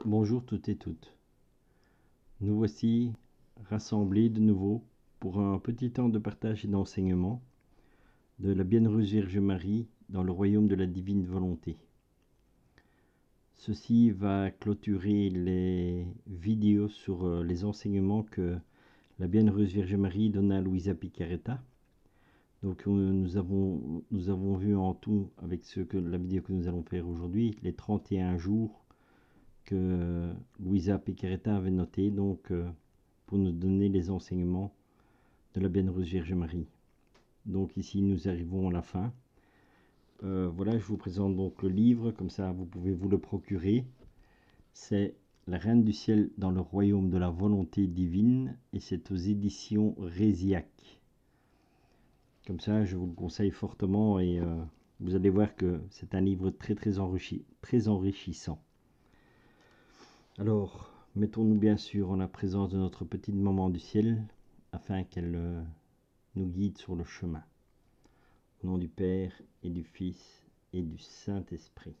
Bonjour toutes et toutes. Nous voici rassemblés de nouveau pour un petit temps de partage et d'enseignement de la Bienheureuse Vierge Marie dans le royaume de la divine volonté. Ceci va clôturer les vidéos sur les enseignements que la Bienheureuse Vierge Marie donna à Luisa Piccarreta. Donc nous avons vu en tout, avec la vidéo que nous allons faire aujourd'hui, les 31 jours que Luisa Piccarreta avait noté pour nous donner les enseignements de la Bienheureuse Vierge Marie. Donc ici nous arrivons à la fin. Voilà, je vous présente donc le livre, comme ça vous pouvez vous le procurer. C'est La Reine du Ciel dans le royaume de la volonté divine et c'est aux éditions Résiac. Comme ça je vous le conseille fortement et vous allez voir que c'est un livre très enrichissant. Alors, mettons-nous bien sûr en la présence de notre petite maman du ciel, afin qu'elle nous guide sur le chemin. Au nom du Père, et du Fils, et du Saint-Esprit.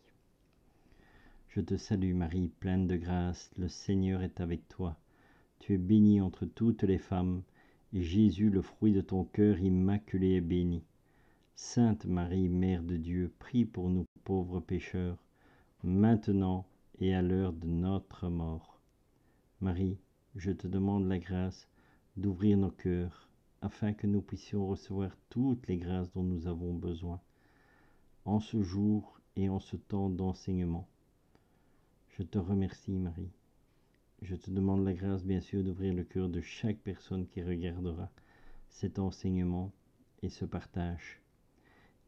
Je te salue Marie, pleine de grâce, le Seigneur est avec toi. Tu es bénie entre toutes les femmes, et Jésus, le fruit de ton cœur immaculé, est béni. Sainte Marie, Mère de Dieu, prie pour nous pauvres pécheurs, maintenant et à l'heure de notre mort. Marie, je te demande la grâce d'ouvrir nos cœurs, afin que nous puissions recevoir toutes les grâces dont nous avons besoin, en ce jour et en ce temps d'enseignement. Je te remercie, Marie. Je te demande la grâce, bien sûr, d'ouvrir le cœur de chaque personne qui regardera cet enseignement et ce partage.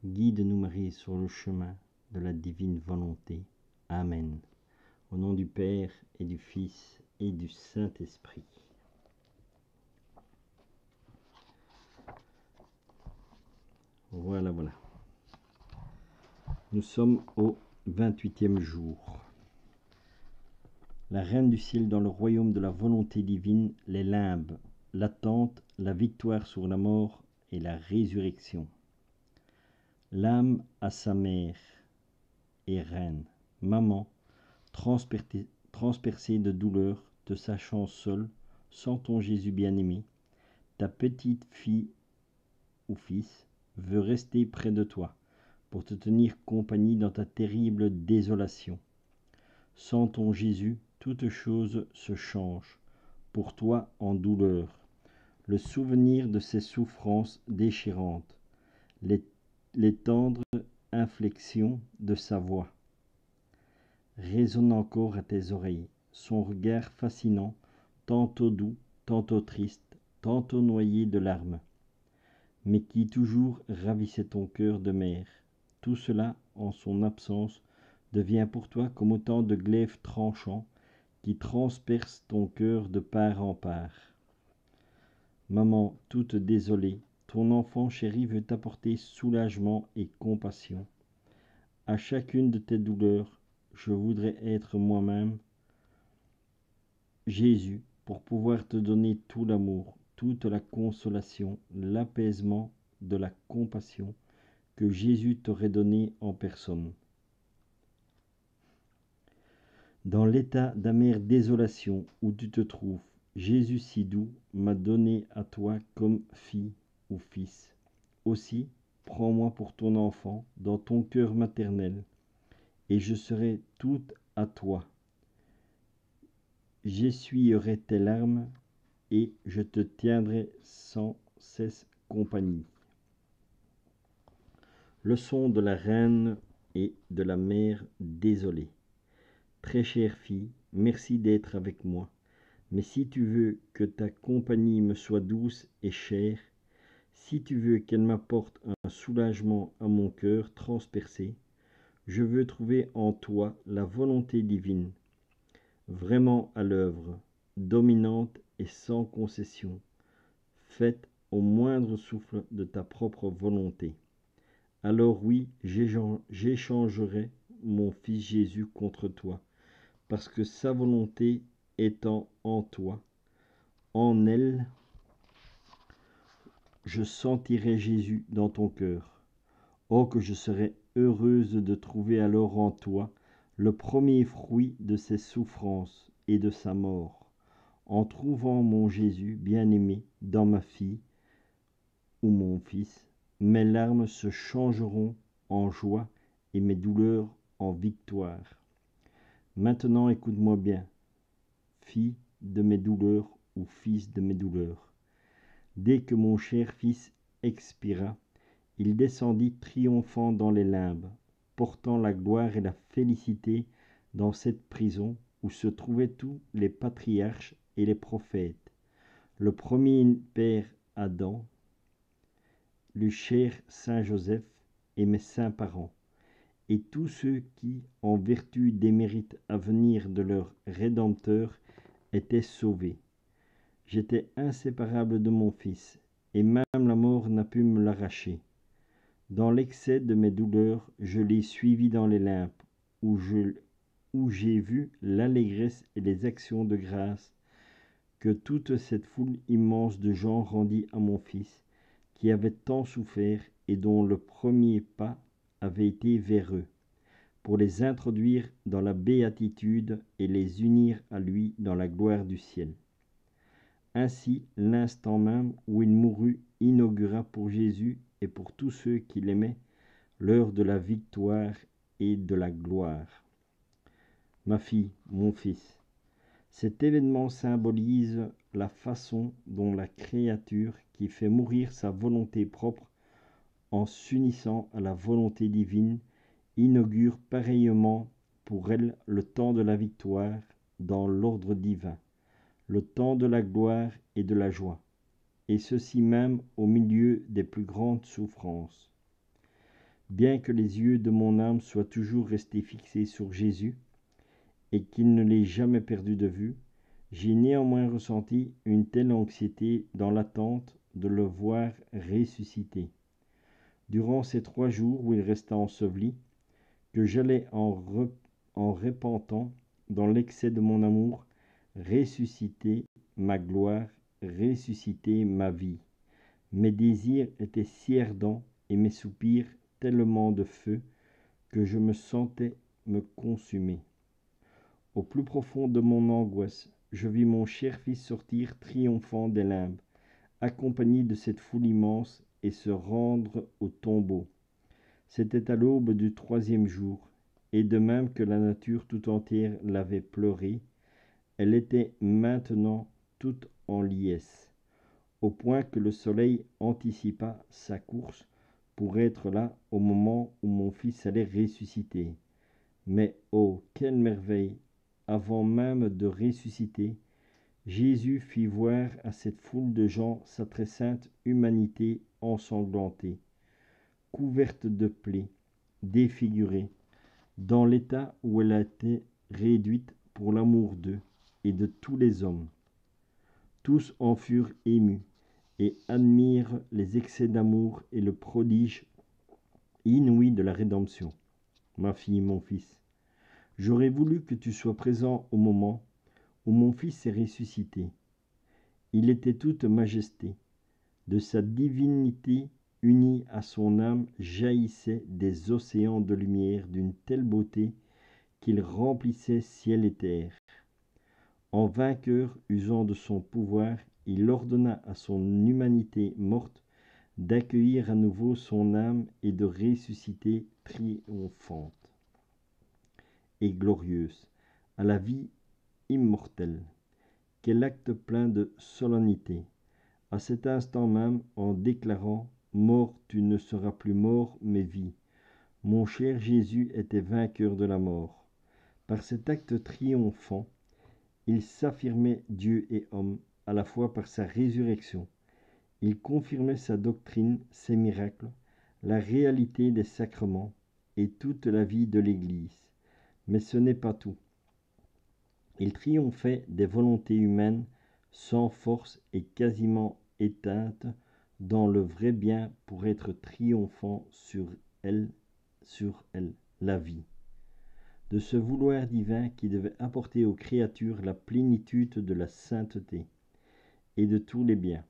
Guide-nous, Marie, sur le chemin de la divine volonté. Amen. Au nom du Père, et du Fils, et du Saint-Esprit. Voilà. Nous sommes au 28e jour. La Reine du Ciel dans le royaume de la volonté divine, les limbes, l'attente, la victoire sur la mort et la résurrection. L'âme à sa mère et reine, maman, transpercée de douleur, te sachant seule, sans ton Jésus bien-aimé, ta petite fille ou fils veut rester près de toi, pour te tenir compagnie dans ta terrible désolation. Sans ton Jésus, toute chose se change, pour toi en douleur. Le souvenir de ses souffrances déchirantes, les tendres inflexions de sa voix, résonnent encore à tes oreilles, son regard fascinant, tantôt doux, tantôt triste, tantôt noyé de larmes, mais qui toujours ravissait ton cœur de mère. Tout cela, en son absence, devient pour toi comme autant de glaives tranchants qui transpercent ton cœur de part en part. Maman, toute désolée, ton enfant chéri veut t'apporter soulagement et compassion. À chacune de tes douleurs, je voudrais être moi-même Jésus pour pouvoir te donner tout l'amour, toute la consolation, l'apaisement de la compassion que Jésus t'aurait donné en personne. Dans l'état d'amère désolation où tu te trouves, Jésus si doux m'a donné à toi comme fille ou fils. Aussi, prends-moi pour ton enfant dans ton cœur maternel, et je serai toute à toi. J'essuierai tes larmes, et je te tiendrai sans cesse compagnie. Leçon de la reine et de la mère désolée. Très chère fille, merci d'être avec moi. Mais si tu veux que ta compagnie me soit douce et chère, si tu veux qu'elle m'apporte un soulagement à mon cœur transpercé, je veux trouver en toi la volonté divine, vraiment à l'œuvre, dominante et sans concession, faite au moindre souffle de ta propre volonté. Alors oui, j'échangerai mon Fils Jésus contre toi, parce que sa volonté étant en toi, en elle, je sentirai Jésus dans ton cœur. Oh, que je serais heureuse de trouver alors en toi le premier fruit de ses souffrances et de sa mort, en trouvant mon Jésus bien-aimé dans ma fille ou mon fils, mes larmes se changeront en joie et mes douleurs en victoire. Maintenant écoute-moi bien, fille de mes douleurs ou fils de mes douleurs. Dès que mon cher fils expira, il descendit triomphant dans les limbes, portant la gloire et la félicité dans cette prison où se trouvaient tous les patriarches et les prophètes, le premier père Adam, le cher Saint Joseph et mes saints parents, et tous ceux qui, en vertu des mérites à venir de leur Rédempteur, étaient sauvés. J'étais inséparable de mon fils, et même la mort n'a pu me l'arracher. Dans l'excès de mes douleurs, je l'ai suivi dans les limbes, où j'ai vu l'allégresse et les actions de grâce que toute cette foule immense de gens rendit à mon fils, qui avait tant souffert et dont le premier pas avait été vers eux, pour les introduire dans la béatitude et les unir à lui dans la gloire du ciel. Ainsi, l'instant même où il mourut inaugura pour Jésus et pour tous ceux qui l'aimaient l'heure de la victoire et de la gloire. Ma fille, mon fils, cet événement symbolise la façon dont la créature qui fait mourir sa volonté propre en s'unissant à la volonté divine inaugure pareillement pour elle le temps de la victoire dans l'ordre divin, le temps de la gloire et de la joie, et ceci même au milieu des plus grandes souffrances. Bien que les yeux de mon âme soient toujours restés fixés sur Jésus, et qu'il ne l'ait jamais perdu de vue, j'ai néanmoins ressenti une telle anxiété dans l'attente de le voir ressusciter. Durant ces 3 jours où il resta enseveli, que j'allais en repentant dans l'excès de mon amour, ressusciter ma gloire, ressusciter ma vie. Mes désirs étaient si ardents et mes soupirs tellement de feu que je me sentais me consumer. Au plus profond de mon angoisse, je vis mon cher fils sortir triomphant des limbes, accompagné de cette foule immense, et se rendre au tombeau. C'était à l'aube du 3e jour, et de même que la nature tout entière l'avait pleuré, elle était maintenant toute en liesse, au point que le soleil anticipa sa course pour être là au moment où mon fils allait ressusciter. Mais oh, quelle merveille! Avant même de ressusciter, Jésus fit voir à cette foule de gens sa très sainte humanité ensanglantée, couverte de plaies, défigurée, dans l'état où elle a été réduite pour l'amour d'eux et de tous les hommes. Tous en furent émus et admirent les excès d'amour et le prodige inouï de la rédemption. Ma fille, mon fils, j'aurais voulu que tu sois présent au moment où mon fils est ressuscité. Il était toute majesté. De sa divinité unie à son âme jaillissaient des océans de lumière d'une telle beauté qu'il remplissait ciel et terre. En vainqueur usant de son pouvoir, il ordonna à son humanité morte d'accueillir à nouveau son âme et de ressusciter triomphante et glorieuse à la vie immortelle. Quel acte plein de solennité! À cet instant même, en déclarant « Mort, tu ne seras plus mort, mais vie », mon cher Jésus était vainqueur de la mort. Par cet acte triomphant, il s'affirmait Dieu et homme, à la fois par sa résurrection. Il confirmait sa doctrine, ses miracles, la réalité des sacrements et toute la vie de l'Église. Mais ce n'est pas tout. Il triomphait des volontés humaines sans force et quasiment éteintes dans le vrai bien pour être triomphant sur elle, la vie. De ce vouloir divin qui devait apporter aux créatures la plénitude de la sainteté et de tous les biens.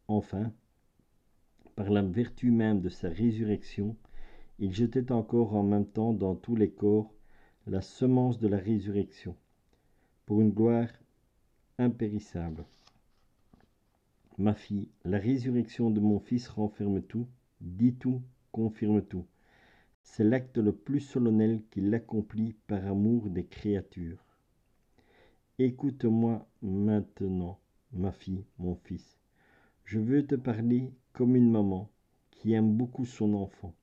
Enfin, par la vertu même de sa résurrection, il jetait encore en même temps dans tous les corps la semence de la résurrection, pour une gloire impérissable. Ma fille, la résurrection de mon Fils renferme tout, dit tout, confirme tout. C'est l'acte le plus solennel qu'il accomplit par amour des créatures. Écoute-moi maintenant, ma fille, mon fils. Je veux te parler comme une maman qui aime beaucoup son enfant.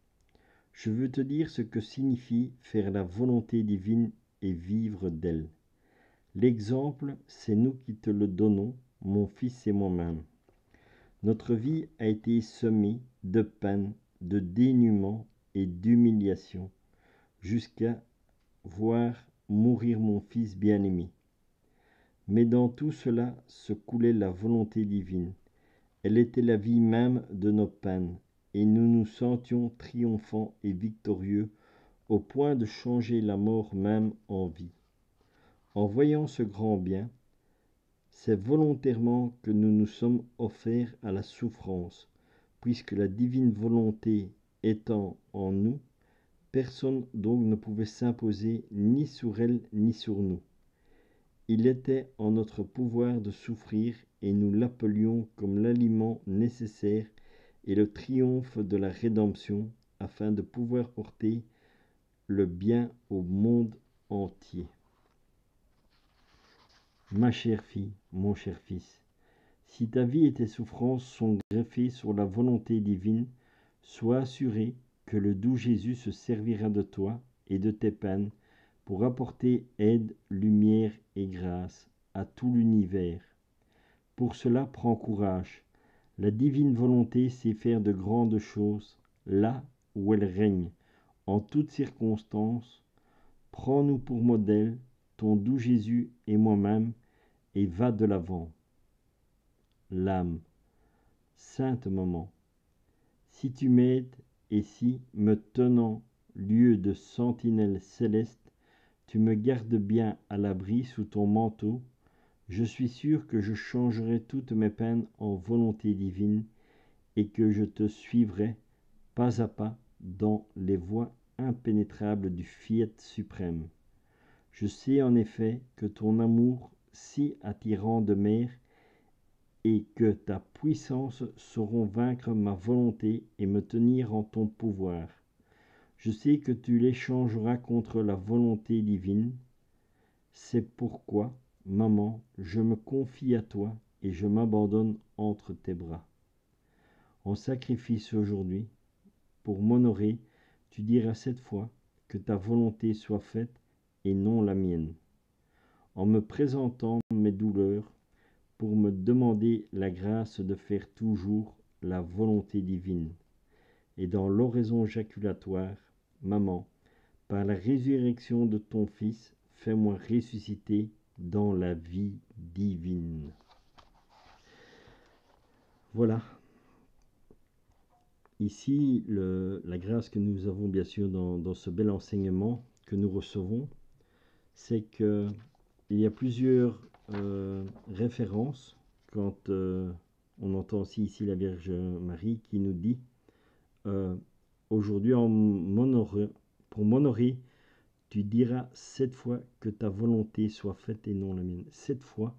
Je veux te dire ce que signifie faire la volonté divine et vivre d'elle. L'exemple, c'est nous qui te le donnons, mon fils et moi-même. Notre vie a été semée de peines, de dénuement et d'humiliation, jusqu'à voir mourir mon fils bien-aimé. Mais dans tout cela se coulait la volonté divine. Elle était la vie même de nos peines, et nous nous sentions triomphants et victorieux au point de changer la mort même en vie. En voyant ce grand bien, c'est volontairement que nous nous sommes offerts à la souffrance, puisque la divine volonté étant en nous, personne donc ne pouvait s'imposer ni sur elle ni sur nous. Il était en notre pouvoir de souffrir et nous l'appelions comme l'aliment nécessaire et le triomphe de la rédemption afin de pouvoir porter le bien au monde entier. Ma chère fille, mon cher fils, si ta vie et tes souffrances sont greffées sur la volonté divine, sois assuré que le doux Jésus se servira de toi et de tes peines pour apporter aide, lumière et grâce à tout l'univers. Pour cela, prends courage. La divine volonté sait faire de grandes choses, là où elle règne, en toutes circonstances. Prends-nous pour modèle, ton doux Jésus et moi-même, et va de l'avant. L'âme, sainte maman, si tu m'aides et si, me tenant lieu de sentinelle céleste, tu me gardes bien à l'abri sous ton manteau, je suis sûr que je changerai toutes mes peines en volonté divine et que je te suivrai pas à pas dans les voies impénétrables du Fiat suprême. Je sais en effet que ton amour si attirant demeure et que ta puissance sauront vaincre ma volonté et me tenir en ton pouvoir. Je sais que tu l'échangeras contre la volonté divine. C'est pourquoi, maman, je me confie à toi et je m'abandonne entre tes bras. En sacrifice aujourd'hui, pour m'honorer, tu diras cette fois que ta volonté soit faite et non la mienne. En me présentant mes douleurs, pour me demander la grâce de faire toujours la volonté divine. Et dans l'oraison jaculatoire, maman, par la résurrection de ton Fils, fais-moi ressusciter dans la vie divine. Voilà. Ici, la grâce que nous avons bien sûr dans ce bel enseignement que nous recevons, c'est qu'il y a plusieurs références quand on entend aussi ici la Vierge Marie qui nous dit aujourd'hui pour m'honorer, tu diras 7 fois que ta volonté soit faite et non la mienne. 7 fois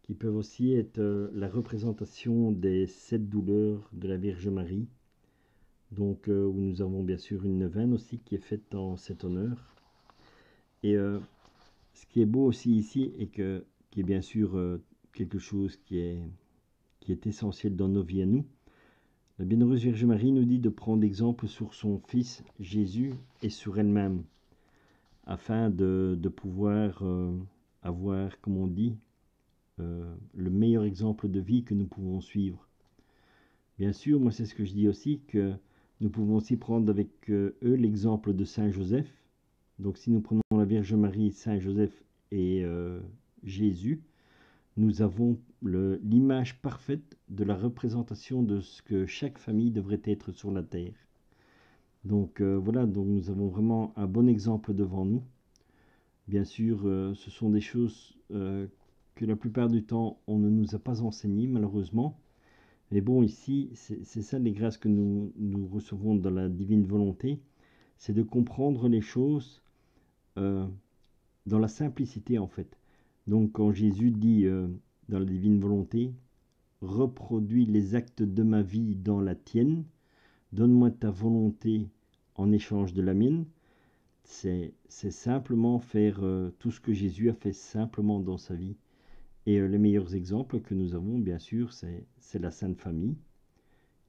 qui peuvent aussi être la représentation des 7 douleurs de la Vierge Marie. Donc où nous avons bien sûr une neuvaine aussi qui est faite en cet honneur. Et ce qui est beau aussi ici et qui est bien sûr quelque chose qui est essentiel dans nos vies à nous. La Bienheureuse Vierge Marie nous dit de prendre exemple sur son Fils Jésus et sur elle-même, afin de pouvoir avoir, comme on dit, le meilleur exemple de vie que nous pouvons suivre. Bien sûr, moi c'est ce que je dis aussi, que nous pouvons aussi prendre avec eux l'exemple de Saint Joseph. Donc si nous prenons la Vierge Marie, Saint Joseph et Jésus, nous avons l'image parfaite de la représentation de ce que chaque famille devrait être sur la terre. Donc voilà, donc nous avons vraiment un bon exemple devant nous. Bien sûr, ce sont des choses que la plupart du temps, on ne nous a pas enseignées, malheureusement. Mais bon, ici, c'est ça les grâces que nous recevons dans la divine volonté, c'est de comprendre les choses dans la simplicité en fait. Donc quand Jésus dit dans la divine volonté, reproduis les actes de ma vie dans la tienne, donne-moi ta volonté en échange de la mienne, c'est simplement faire tout ce que Jésus a fait simplement dans sa vie. Et les meilleurs exemples que nous avons, bien sûr, c'est la Sainte Famille,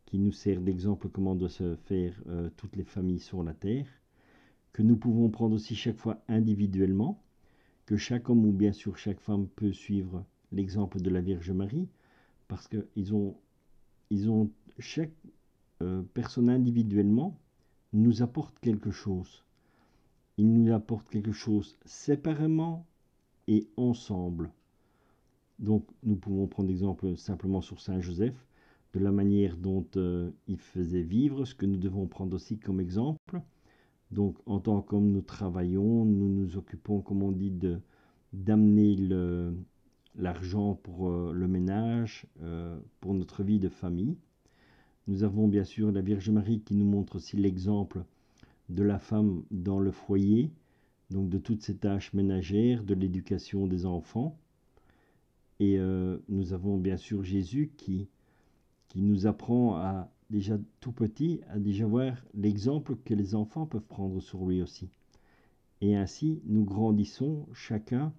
qui nous sert d'exemple comment doivent se faire toutes les familles sur la terre, que nous pouvons prendre aussi chaque fois individuellement, que chaque homme ou bien sûr chaque femme peut suivre l'exemple de la Vierge Marie, parce qu'ils ont chaque personne individuellement nous apporte quelque chose. Il nous apporte quelque chose séparément et ensemble. Donc nous pouvons prendre exemple simplement sur Saint Joseph, de la manière dont il faisait vivre, ce que nous devons prendre aussi comme exemple. Donc en tant qu'homme, nous travaillons, nous nous occupons, comme on dit, d'amener l'argent pour le ménage, pour notre vie de famille. Nous avons bien sûr la Vierge Marie qui nous montre aussi l'exemple de la femme dans le foyer, donc de toutes ces tâches ménagères, de l'éducation des enfants. Et nous avons bien sûr Jésus qui nous apprend à déjà tout petit, à déjà voir l'exemple que les enfants peuvent prendre sur lui aussi. Et ainsi, nous grandissons chacun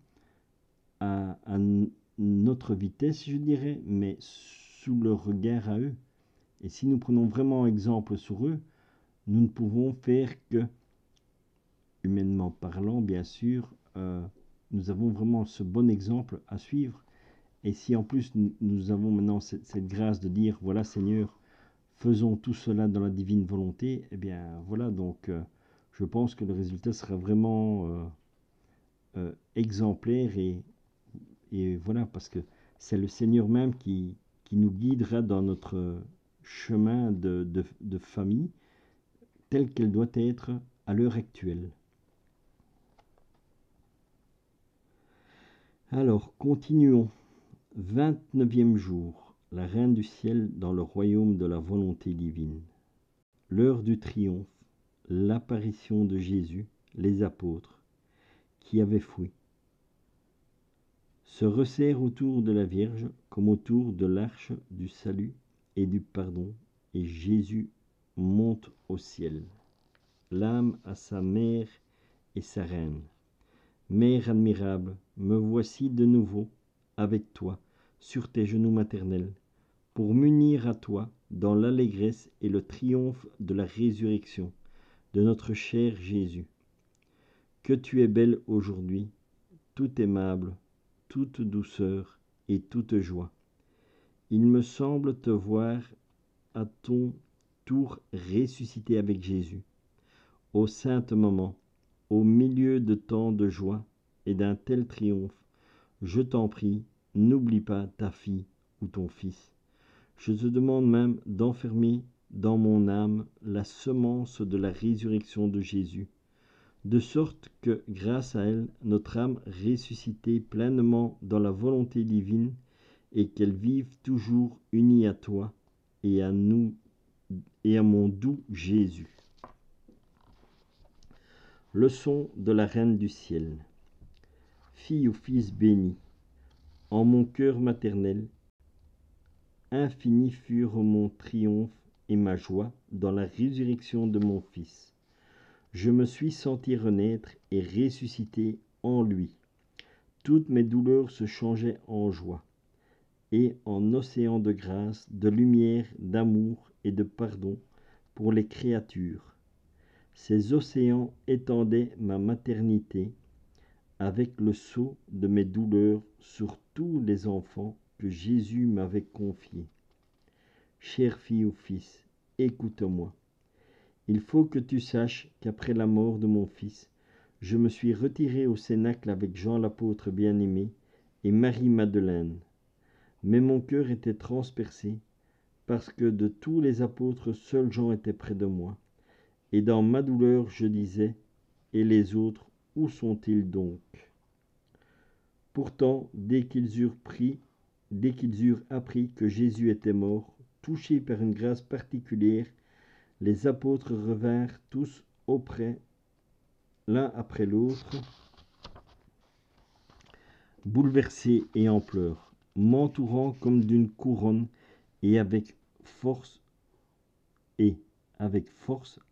à notre vitesse, je dirais, mais sous le regard à eux. Et si nous prenons vraiment exemple sur eux, nous ne pouvons faire que, humainement parlant, bien sûr, nous avons vraiment ce bon exemple à suivre. Et si en plus nous avons maintenant cette grâce de dire, voilà Seigneur, faisons tout cela dans la divine volonté, eh bien voilà, donc je pense que le résultat sera vraiment exemplaire et voilà, parce que c'est le Seigneur même qui nous guidera dans notre chemin de famille telle qu'elle doit être à l'heure actuelle. Alors, continuons. 29e jour. La Reine du Ciel dans le royaume de la volonté divine. L'heure du triomphe. L'apparition de Jésus, les apôtres, qui avaient fui, se resserrent autour de la Vierge comme autour de l'arche du salut et du pardon, et Jésus monte au ciel. L'âme à sa mère et sa reine. Mère admirable, me voici de nouveau avec toi sur tes genoux maternels, pour m'unir à toi dans l'allégresse et le triomphe de la résurrection de notre cher Jésus. Que tu es belle aujourd'hui, toute aimable, toute douceur et toute joie. Il me semble te voir à ton tour ressuscité avec Jésus. Ô sainte maman, au milieu de tant de joie et d'un tel triomphe, je t'en prie, n'oublie pas ta fille ou ton fils. Je te demande même d'enfermer dans mon âme la semence de la résurrection de Jésus, de sorte que, grâce à elle, notre âme ressuscitée pleinement dans la volonté divine, et qu'elle vive toujours unie à toi et à nous et à mon doux Jésus. Leçon de la Reine du Ciel. Fille ou fils béni, en mon cœur maternel, infini furent mon triomphe et ma joie dans la résurrection de mon Fils. Je me suis senti renaître et ressusciter en lui. Toutes mes douleurs se changeaient en joie et en océan de grâce, de lumière, d'amour et de pardon pour les créatures. Ces océans étendaient ma maternité avec le sceau de mes douleurs sur tous les enfants que Jésus m'avait confiés. Chère fille ou fils, écoute-moi. Il faut que tu saches qu'après la mort de mon fils, je me suis retiré au cénacle avec Jean l'apôtre bien-aimé et Marie-Madeleine. Mais mon cœur était transpercé, parce que de tous les apôtres, seul Jean était près de moi. Et dans ma douleur, je disais, et les autres, où sont-ils donc? Pourtant, dès qu'ils eurent appris que Jésus était mort, touchés par une grâce particulière, les apôtres revinrent tous auprès l'un après l'autre, bouleversés et en pleurs, m'entourant comme d'une couronne, et avec force,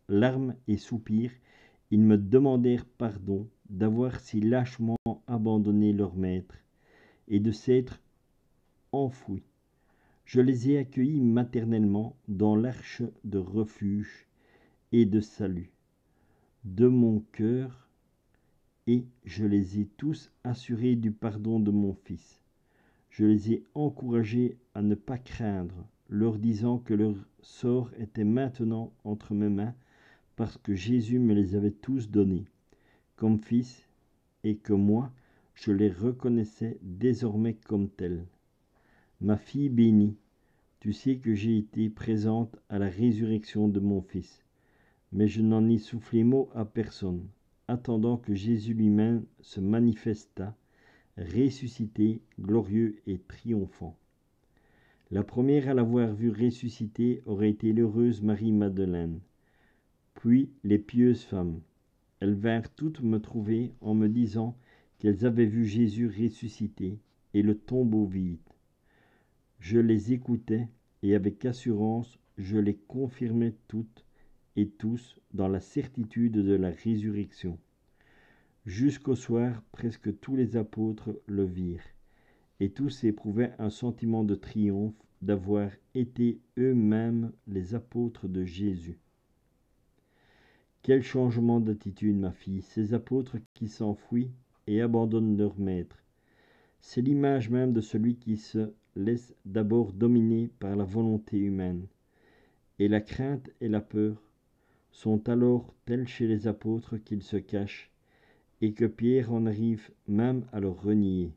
larmes et soupirs, ils me demandèrent pardon d'avoir si lâchement abandonné leur maître et de s'être enfouis. Je les ai accueillis maternellement dans l'arche de refuge et de salut de mon cœur, et je les ai tous assurés du pardon de mon Fils. Je les ai encouragés à ne pas craindre, leur disant que leur sort était maintenant entre mes mains, parce que Jésus me les avait tous donnés comme fils, et que moi, je les reconnaissais désormais comme tels. Ma fille bénie, tu sais que j'ai été présente à la résurrection de mon Fils, mais je n'en ai soufflé mot à personne, attendant que Jésus lui-même se manifestât, ressuscité, glorieux et triomphant. La première à l'avoir vu ressuscité aurait été l'heureuse Marie-Madeleine, puis les pieuses femmes. Elles vinrent toutes me trouver en me disant qu'elles avaient vu Jésus ressuscité et le tombeau vide. Je les écoutais et avec assurance je les confirmais toutes et tous dans la certitude de la résurrection. Jusqu'au soir, presque tous les apôtres le virent, et tous éprouvaient un sentiment de triomphe d'avoir été eux-mêmes les apôtres de Jésus. Quel changement d'attitude, ma fille, ces apôtres qui s'enfuient et abandonnent leur maître. C'est l'image même de celui qui se laisse d'abord dominer par la volonté humaine. Et la crainte et la peur sont alors telles chez les apôtres qu'ils se cachent, et que Pierre en arrive même à leur renier.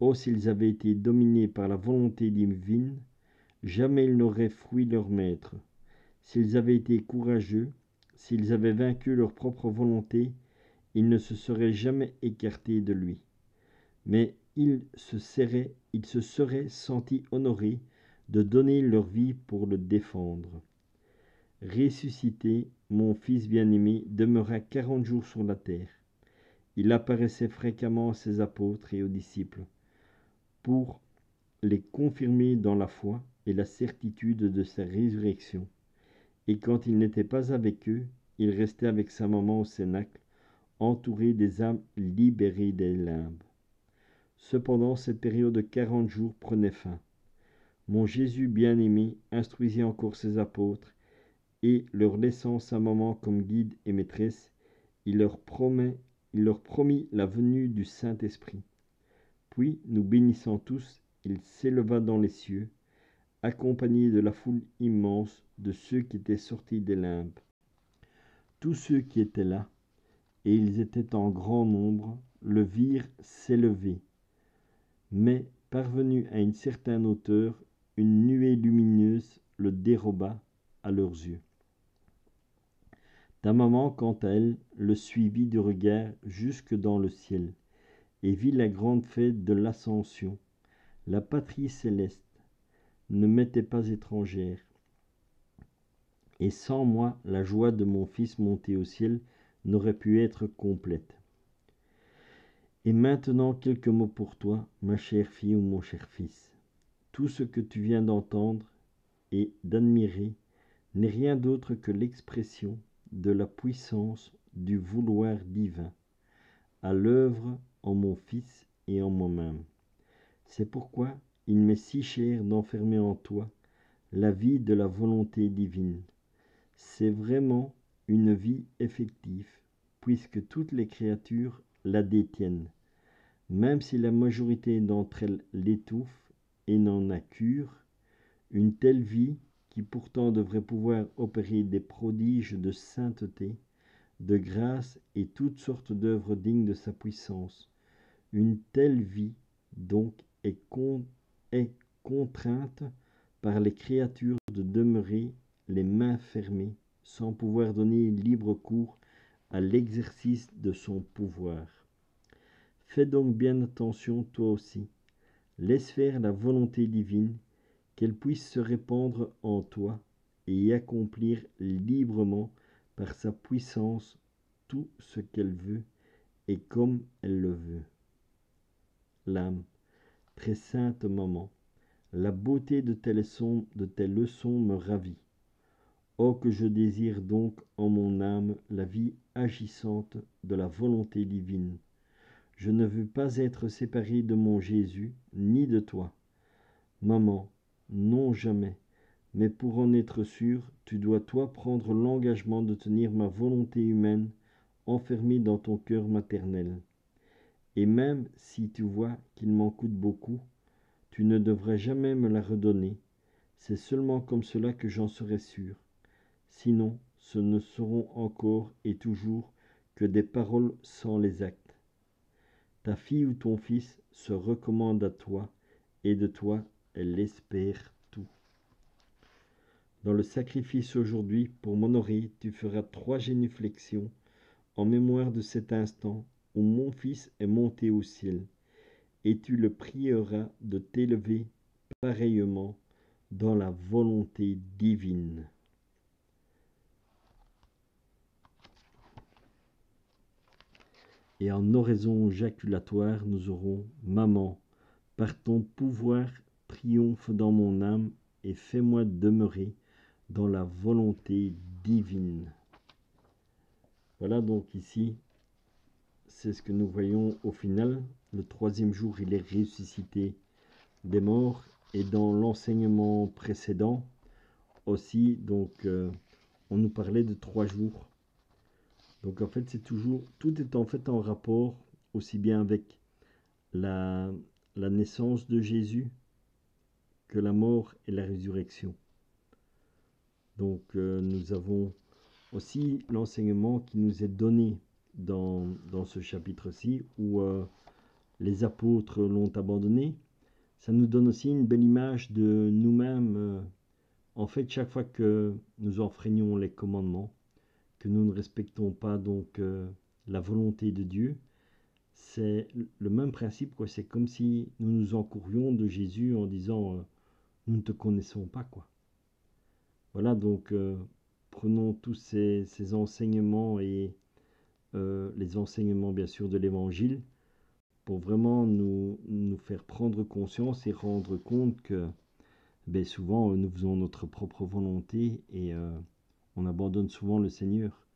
Oh, s'ils avaient été dominés par la volonté divine, jamais ils n'auraient fui leur maître. S'ils avaient été courageux, s'ils avaient vaincu leur propre volonté, ils ne se seraient jamais écartés de lui. Mais ils se seraient sentis honorés de donner leur vie pour le défendre. Ressuscité, mon Fils bien-aimé demeura 40 jours sur la terre. Il apparaissait fréquemment à ses apôtres et aux disciples pour les confirmer dans la foi et la certitude de sa résurrection. Et quand il n'était pas avec eux, il restait avec sa maman au cénacle, entouré des âmes libérées des limbes. Cependant, cette période de 40 jours prenait fin. Mon Jésus bien-aimé instruisit encore ses apôtres, et leur laissant sa maman comme guide et maîtresse, il leur promit la venue du Saint-Esprit. Puis, nous bénissant tous, il s'éleva dans les cieux, accompagné de la foule immense de ceux qui étaient sortis des limbes. Tous ceux qui étaient là, et ils étaient en grand nombre, le virent s'élever. Mais, parvenu à une certaine hauteur, une nuée lumineuse le déroba à leurs yeux. Ta maman, quant à elle, le suivit du regard jusque dans le ciel, et vit la grande fête de l'Ascension. La patrie céleste ne m'était pas étrangère, et sans moi, la joie de mon Fils monté au ciel n'aurait pu être complète. Et maintenant, quelques mots pour toi, ma chère fille ou mon cher fils. Tout ce que tu viens d'entendre et d'admirer n'est rien d'autre que l'expression de la puissance du vouloir divin, à l'œuvre en mon Fils et en moi-même. C'est pourquoi il m'est si cher d'enfermer en toi la vie de la volonté divine. C'est vraiment une vie effective, puisque toutes les créatures la détiennent, même si la majorité d'entre elles l'étouffe et n'en a cure. Une telle vie, qui pourtant devrait pouvoir opérer des prodiges de sainteté, de grâce et toutes sortes d'œuvres dignes de sa puissance, une telle vie, donc, est contrainte par les créatures de demeurer les mains fermées, sans pouvoir donner libre cours à l'exercice de son pouvoir. Fais donc bien attention, toi aussi. Laisse faire la volonté divine, qu'elle puisse se répandre en toi et y accomplir librement par sa puissance tout ce qu'elle veut et comme elle le veut. L'âme, très sainte maman, la beauté de tes leçons me ravit. Oh, que je désire donc en mon âme la vie agissante de la volonté divine. Je ne veux pas être séparé de mon Jésus, ni de toi. Maman, non jamais, mais pour en être sûr, tu dois toi prendre l'engagement de tenir ma volonté humaine enfermée dans ton cœur maternel. Et même si tu vois qu'il m'en coûte beaucoup, tu ne devrais jamais me la redonner. C'est seulement comme cela que j'en serai sûr. Sinon, ce ne seront encore et toujours que des paroles sans les actes. Ta fille ou ton fils se recommande à toi, et de toi, elle espère tout. Dans le sacrifice aujourd'hui, pour m'honorer, tu feras 3 génuflexions en mémoire de cet instant où mon fils est monté au ciel, et tu le prieras de t'élever pareillement dans la volonté divine. Et en oraison jaculatoire, nous aurons « Maman, par ton pouvoir, triomphe dans mon âme et fais-moi demeurer dans la volonté divine. » Voilà donc ici, c'est ce que nous voyons au final. Le 3e jour, il est ressuscité des morts. Et dans l'enseignement précédent aussi, donc on nous parlait de 3 jours. Donc en fait, tout est en fait en rapport aussi bien avec la naissance de Jésus que la mort et la résurrection. Donc nous avons aussi l'enseignement qui nous est donné dans ce chapitre-ci où les apôtres l'ont abandonné. Ça nous donne aussi une belle image de nous-mêmes. En fait, chaque fois que nous enfreignons les commandements, que nous ne respectons pas donc la volonté de Dieu, c'est le même principe, quoi. C'est comme si nous nous encourions de Jésus en disant nous ne te connaissons pas, quoi. Voilà, donc prenons tous ces enseignements et les enseignements bien sûr de l'évangile pour vraiment nous faire prendre conscience et rendre compte que souvent nous faisons notre propre volonté et on abandonne souvent le Seigneur.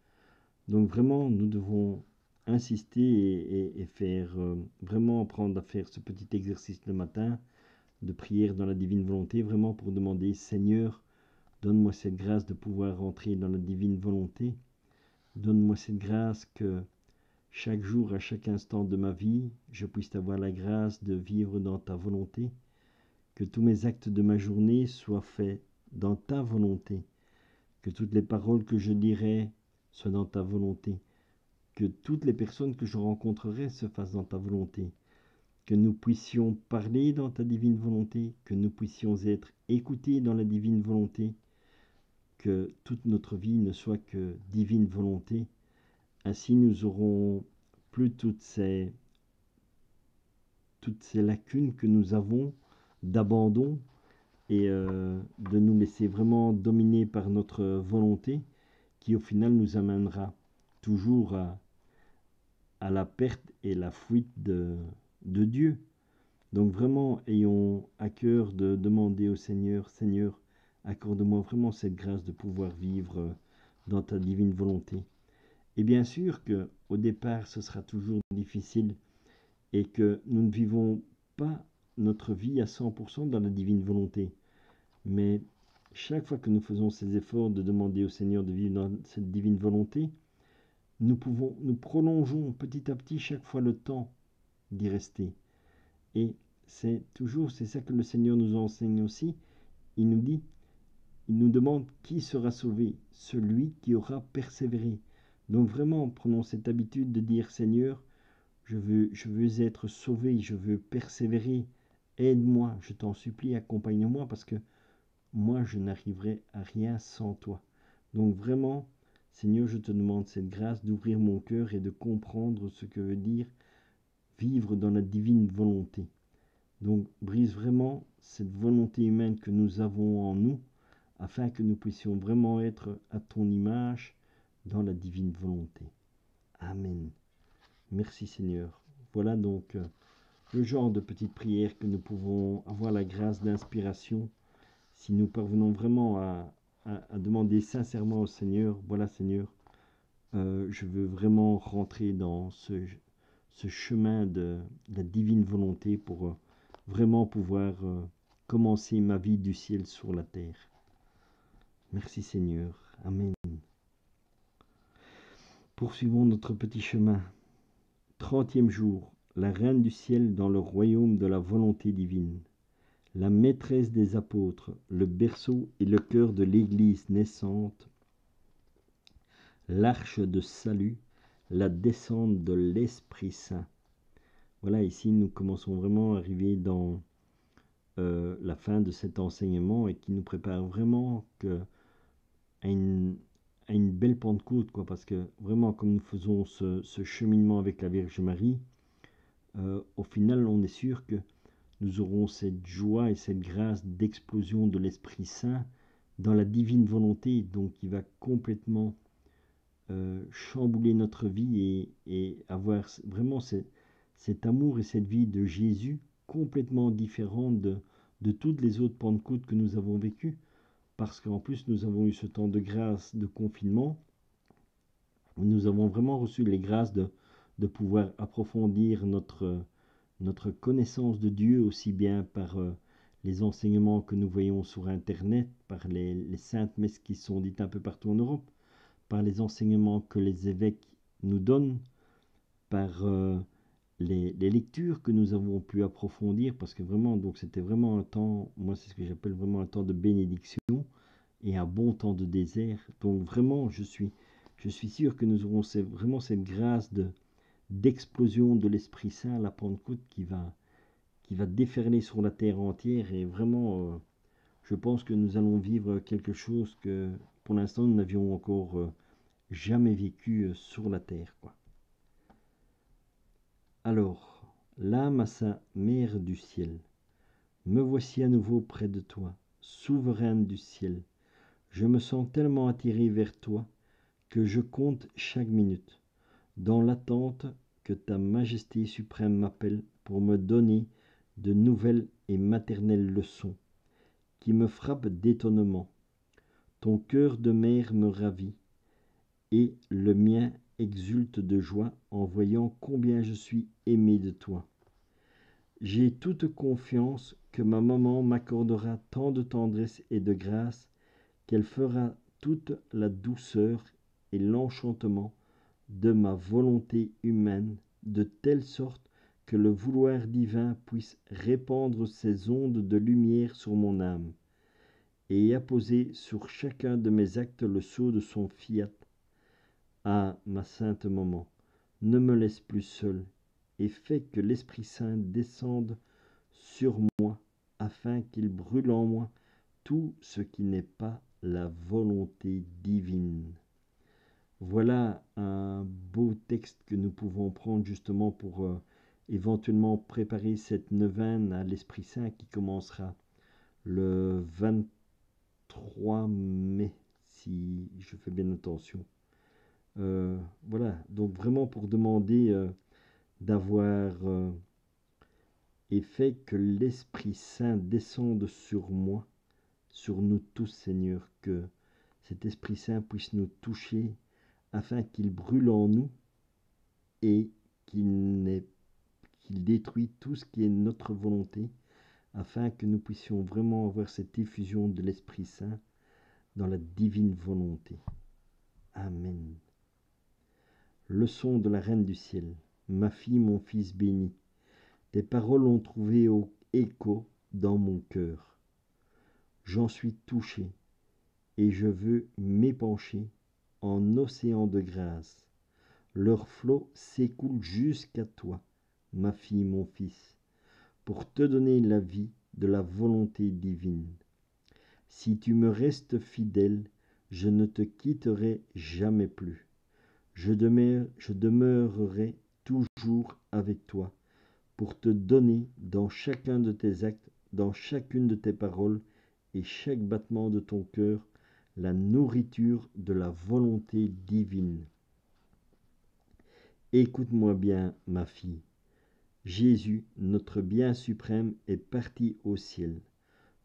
Donc vraiment nous devons insister et faire vraiment apprendre à faire ce petit exercice le matin de prière dans la divine volonté, vraiment pour demander Seigneur, donne-moi cette grâce de pouvoir entrer dans la divine volonté. Donne-moi cette grâce que chaque jour, à chaque instant de ma vie, je puisse avoir la grâce de vivre dans ta volonté. Que tous mes actes de ma journée soient faits dans ta volonté. Que toutes les paroles que je dirai soient dans ta volonté. Que toutes les personnes que je rencontrerai se fassent dans ta volonté. Que nous puissions parler dans ta divine volonté. Que nous puissions être écoutés dans la divine volonté. Que toute notre vie ne soit que divine volonté. Ainsi nous aurons plus toutes ces lacunes que nous avons d'abandon et de nous laisser vraiment dominer par notre volonté qui au final nous amènera toujours à la perte et la fuite de Dieu. Donc vraiment ayons à cœur de demander au Seigneur, Seigneur, accorde-moi vraiment cette grâce de pouvoir vivre dans ta divine volonté. Et bien sûr que au départ ce sera toujours difficile et que nous ne vivons pas notre vie à 100% dans la divine volonté. Mais chaque fois que nous faisons ces efforts de demander au Seigneur de vivre dans cette divine volonté, nous prolongeons petit à petit chaque fois le temps d'y rester. Et c'est ça que le Seigneur nous enseigne aussi. Il nous demande qui sera sauvé, celui qui aura persévéré. Donc vraiment, prenons cette habitude de dire Seigneur, je veux être sauvé, je veux persévérer, aide-moi, je t'en supplie, accompagne-moi parce que moi je n'arriverai à rien sans toi. Donc vraiment, Seigneur, je te demande cette grâce d'ouvrir mon cœur et de comprendre ce que veut dire vivre dans la divine volonté. Donc brise vraiment cette volonté humaine que nous avons en nous afin que nous puissions vraiment être à ton image dans la divine volonté. Amen. Merci Seigneur. Voilà donc le genre de petite prière que nous pouvons avoir la grâce d'inspiration si nous parvenons vraiment à demander sincèrement au Seigneur, voilà Seigneur, je veux vraiment rentrer dans ce chemin de la divine volonté pour vraiment pouvoir commencer ma vie du ciel sur la terre. Merci Seigneur. Amen. Poursuivons notre petit chemin. 30e jour. La Reine du ciel dans le royaume de la volonté divine. La maîtresse des apôtres, le berceau et le cœur de l'Église naissante. L'arche de salut, la descente de l'Esprit Saint. Voilà, ici nous commençons vraiment à arriver dans la fin de cet enseignement et qui nous prépare vraiment à une belle Pentecôte, quoi, parce que vraiment, comme nous faisons ce cheminement avec la Vierge Marie, au final, on est sûr que nous aurons cette joie et cette grâce d'explosion de l'Esprit Saint dans la divine volonté, donc qui va complètement chambouler notre vie et avoir vraiment cet amour et cette vie de Jésus complètement différente de toutes les autres Pentecôtes que nous avons vécues. Parce qu'en plus, nous avons eu ce temps de grâce de confinement, où nous avons vraiment reçu les grâces de pouvoir approfondir notre connaissance de Dieu, aussi bien par les enseignements que nous voyons sur Internet, par les saintes messes qui sont dites un peu partout en Europe, par les enseignements que les évêques nous donnent, par les lectures que nous avons pu approfondir, parce que vraiment, donc c'était vraiment un temps, moi c'est ce que j'appelle vraiment un temps de bénédiction et un bon temps de désert. Donc vraiment, je suis sûr que nous aurons vraiment cette grâce d'explosion de l'Esprit Saint à la Pentecôte qui va déferler sur la terre entière et vraiment, je pense que nous allons vivre quelque chose que pour l'instant nous n'avions encore jamais vécu sur la terre, quoi. Alors, l'âme à sa mère du ciel, me voici à nouveau près de toi, souveraine du ciel. Je me sens tellement attiré vers toi que je compte chaque minute, dans l'attente que ta majesté suprême m'appelle pour me donner de nouvelles et maternelles leçons, qui me frappent d'étonnement. Ton cœur de mère me ravit, et le mien exulte de joie en voyant combien je suis aimé de toi. J'ai toute confiance que ma maman m'accordera tant de tendresse et de grâce qu'elle fera toute la douceur et l'enchantement de ma volonté humaine, de telle sorte que le vouloir divin puisse répandre ses ondes de lumière sur mon âme, et apposer sur chacun de mes actes le sceau de son fiat. Ah, ma sainte maman, ne me laisse plus seule, et fais que l'Esprit Saint descende sur moi, afin qu'il brûle en moi tout ce qui n'est pas la volonté divine. Voilà un beau texte que nous pouvons prendre justement pour éventuellement préparer cette neuvaine à l'Esprit Saint qui commencera le 23 mai, si je fais bien attention. Voilà, donc vraiment pour demander d'avoir et fait que l'Esprit Saint descende sur moi, sur nous tous, Seigneur, que cet Esprit Saint puisse nous toucher afin qu'il brûle en nous et qu'il détruit tout ce qui est notre volonté, afin que nous puissions vraiment avoir cette effusion de l'Esprit Saint dans la divine volonté. Amen. Leçon de la Reine du ciel. Ma fille, mon fils béni, tes paroles ont trouvé écho dans mon cœur. J'en suis touché et je veux m'épancher en océan de grâce. Leur flot s'écoule jusqu'à toi, ma fille, mon fils, pour te donner la vie de la volonté divine. Si tu me restes fidèle, je ne te quitterai jamais plus. Je demeurerai toujours avec toi, pour te donner dans chacun de tes actes, dans chacune de tes paroles et chaque battement de ton cœur, la nourriture de la volonté divine. Écoute-moi bien, ma fille. Jésus, notre bien suprême, est parti au ciel,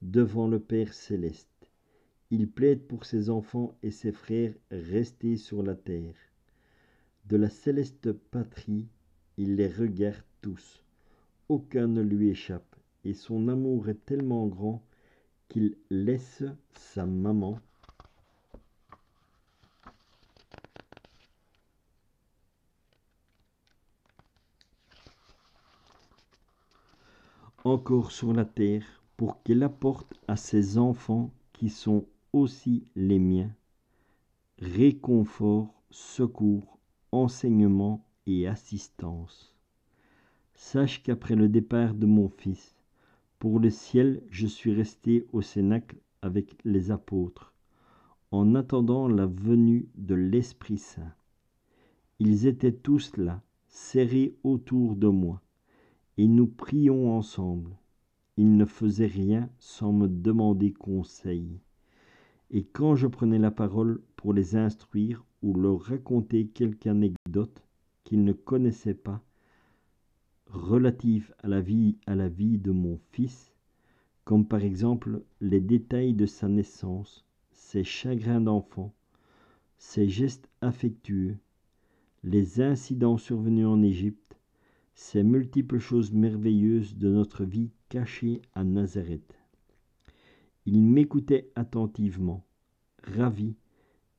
devant le Père céleste. Il plaide pour ses enfants et ses frères restés sur la terre. De la céleste patrie, il les regarde tous. Aucun ne lui échappe, et son amour est tellement grand qu'il laisse sa maman encore sur la terre pour qu'elle apporte à ses enfants qui sont aussi les miens réconfort, secours, enseignement et assistance. Sache qu'après le départ de mon Fils, pour le ciel, je suis resté au cénacle avec les apôtres, en attendant la venue de l'Esprit Saint. Ils étaient tous là, serrés autour de moi, et nous prions ensemble. Ils ne faisaient rien sans me demander conseil. Et quand je prenais la parole pour les instruire ou leur raconter quelque anecdote qu'ils ne connaissaient pas, relative à la vie de mon fils, comme par exemple les détails de sa naissance, ses chagrins d'enfant, ses gestes affectueux, les incidents survenus en Égypte, ces multiples choses merveilleuses de notre vie cachée à Nazareth. Il m'écoutait attentivement, ravi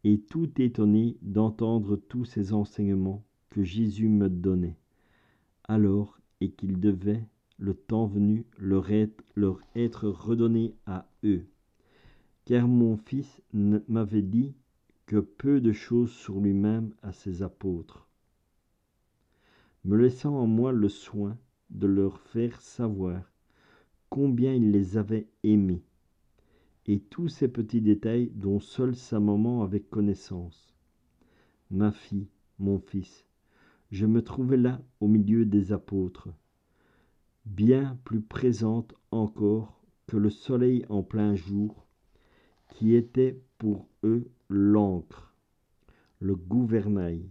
et tout étonné d'entendre tous ces enseignements que Jésus me donnait, alors et qu'il devait, le temps venu, leur être redonné à eux. Car mon Fils m'avait dit que peu de choses sur lui-même à ses apôtres, me laissant en moi le soin de leur faire savoir combien il les avait aimés, et tous ces petits détails dont seule sa maman avait connaissance. Ma fille, mon fils, je me trouvais là au milieu des apôtres, bien plus présente encore que le soleil en plein jour, qui était pour eux l'encre, le gouvernail,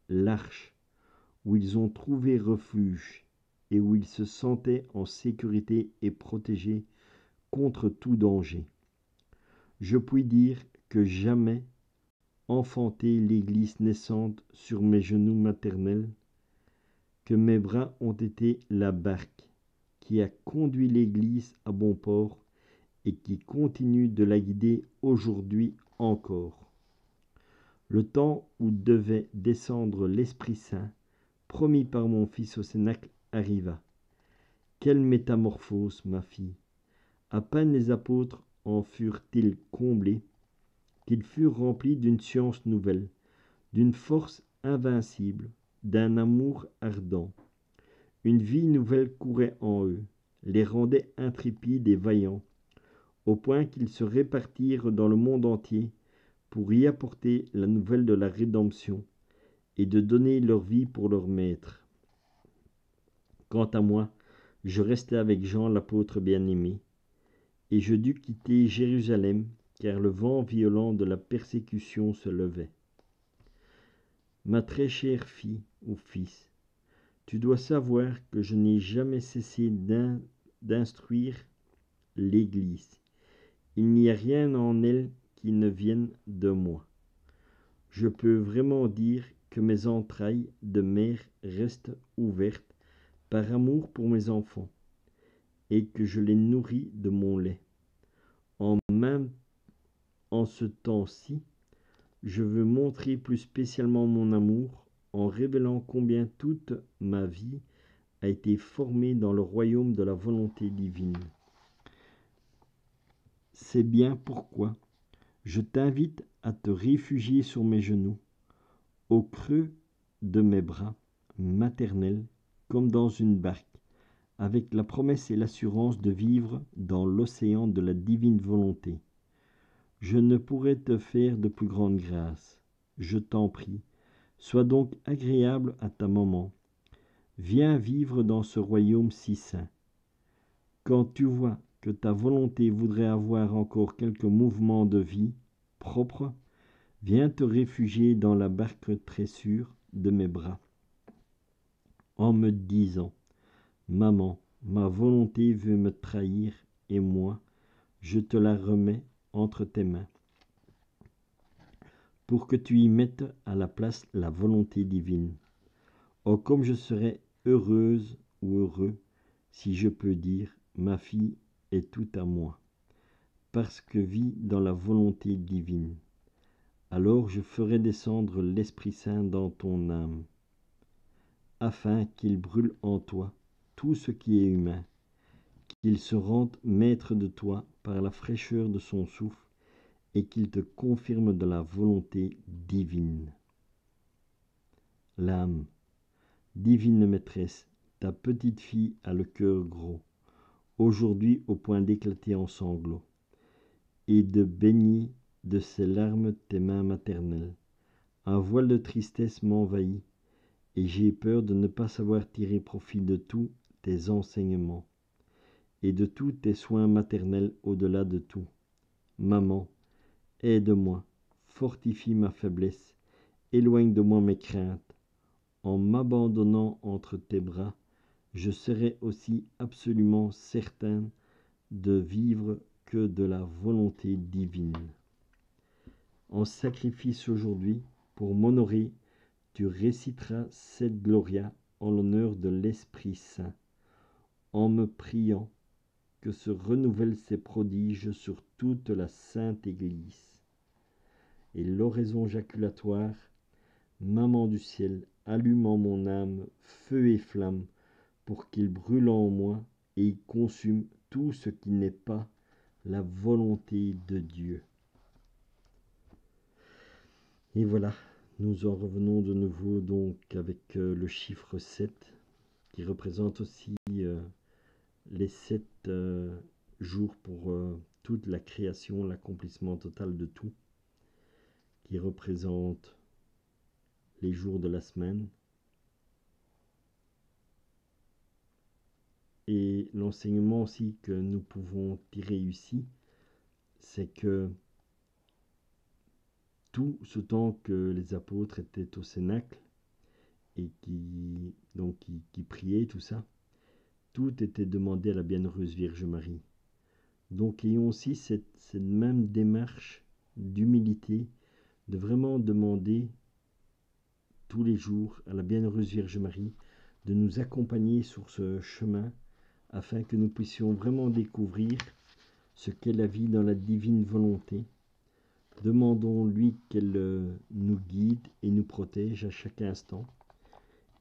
l'arche, où ils ont trouvé refuge et où ils se sentaient en sécurité et protégés contre tout danger. Je puis dire que jamais enfanté l'Église naissante sur mes genoux maternels, que mes bras ont été la barque qui a conduit l'Église à bon port et qui continue de la guider aujourd'hui encore. Le temps où devait descendre l'Esprit Saint, promis par mon Fils au Cénacle, arriva. Quelle métamorphose, ma fille! À peine les apôtres en furent-ils comblés, qu'ils furent remplis d'une science nouvelle, d'une force invincible, d'un amour ardent. Une vie nouvelle courait en eux, les rendait intrépides et vaillants, au point qu'ils se répartirent dans le monde entier pour y apporter la nouvelle de la rédemption et de donner leur vie pour leur maître. Quant à moi, je restai avec Jean l'apôtre bien-aimé, et je dus quitter Jérusalem, car le vent violent de la persécution se levait. Ma très chère fille ou fils, tu dois savoir que je n'ai jamais cessé d'instruire l'Église. Il n'y a rien en elle qui ne vienne de moi. Je peux vraiment dire que mes entrailles de mère restent ouvertes par amour pour mes enfants et que je les nourris de mon lait. En ce temps-ci, je veux montrer plus spécialement mon amour en révélant combien toute ma vie a été formée dans le royaume de la volonté divine. C'est bien pourquoi je t'invite à te réfugier sur mes genoux, au creux de mes bras maternels, comme dans une barque, avec la promesse et l'assurance de vivre dans l'océan de la divine volonté. Je ne pourrais te faire de plus grande grâce. Je t'en prie, sois donc agréable à ta maman. Viens vivre dans ce royaume si saint. Quand tu vois que ta volonté voudrait avoir encore quelques mouvements de vie propres, viens te réfugier dans la barque très sûre de mes bras. en me disant: Maman, ma volonté veut me trahir et moi, je te la remets entre tes mains, pour que tu y mettes à la place la volonté divine. Oh, comme je serais heureuse ou heureux si je peux dire: ma fille est tout à moi, parce que vit dans la volonté divine. Alors je ferai descendre l'Esprit Saint dans ton âme, afin qu'il brûle en toi tout ce qui est humain, qu'il se rende maître de toi par la fraîcheur de son souffle, et qu'il te confirme de la volonté divine. L'âme, divine maîtresse, ta petite fille a le cœur gros, aujourd'hui au point d'éclater en sanglots, et de baigner de ses larmes tes mains maternelles. Un voile de tristesse m'envahit, et j'ai peur de ne pas savoir tirer profit de tous tes enseignements, et de tous tes soins maternels au-delà de tout. Maman, aide-moi, fortifie ma faiblesse, éloigne de moi mes craintes. En m'abandonnant entre tes bras, je serai aussi absolument certaine de vivre que de la volonté divine. En sacrifice aujourd'hui, pour m'honorer, tu réciteras cette Gloria en l'honneur de l'Esprit Saint, en me priant que se renouvellent ses prodiges sur toute la Sainte Église. Et l'oraison jaculatoire, Maman du ciel, allume en mon âme feu et flamme, pour qu'il brûle en moi et y consume tout ce qui n'est pas la volonté de Dieu. Et voilà, nous en revenons de nouveau donc avec le chiffre 7, qui représente aussi les 7 jours pour toute la création, l'accomplissement total de tout, qui représente les jours de la semaine. Et l'enseignement aussi que nous pouvons tirer ici, c'est que tout ce temps que les apôtres étaient au Cénacle et qui priaient, tout ça, tout était demandé à la Bienheureuse Vierge Marie. Donc ayons aussi cette même démarche d'humilité, de vraiment demander tous les jours à la Bienheureuse Vierge Marie de nous accompagner sur ce chemin, afin que nous puissions vraiment découvrir ce qu'est la vie dans la divine volonté. Demandons-lui qu'elle nous guide et nous protège à chaque instant.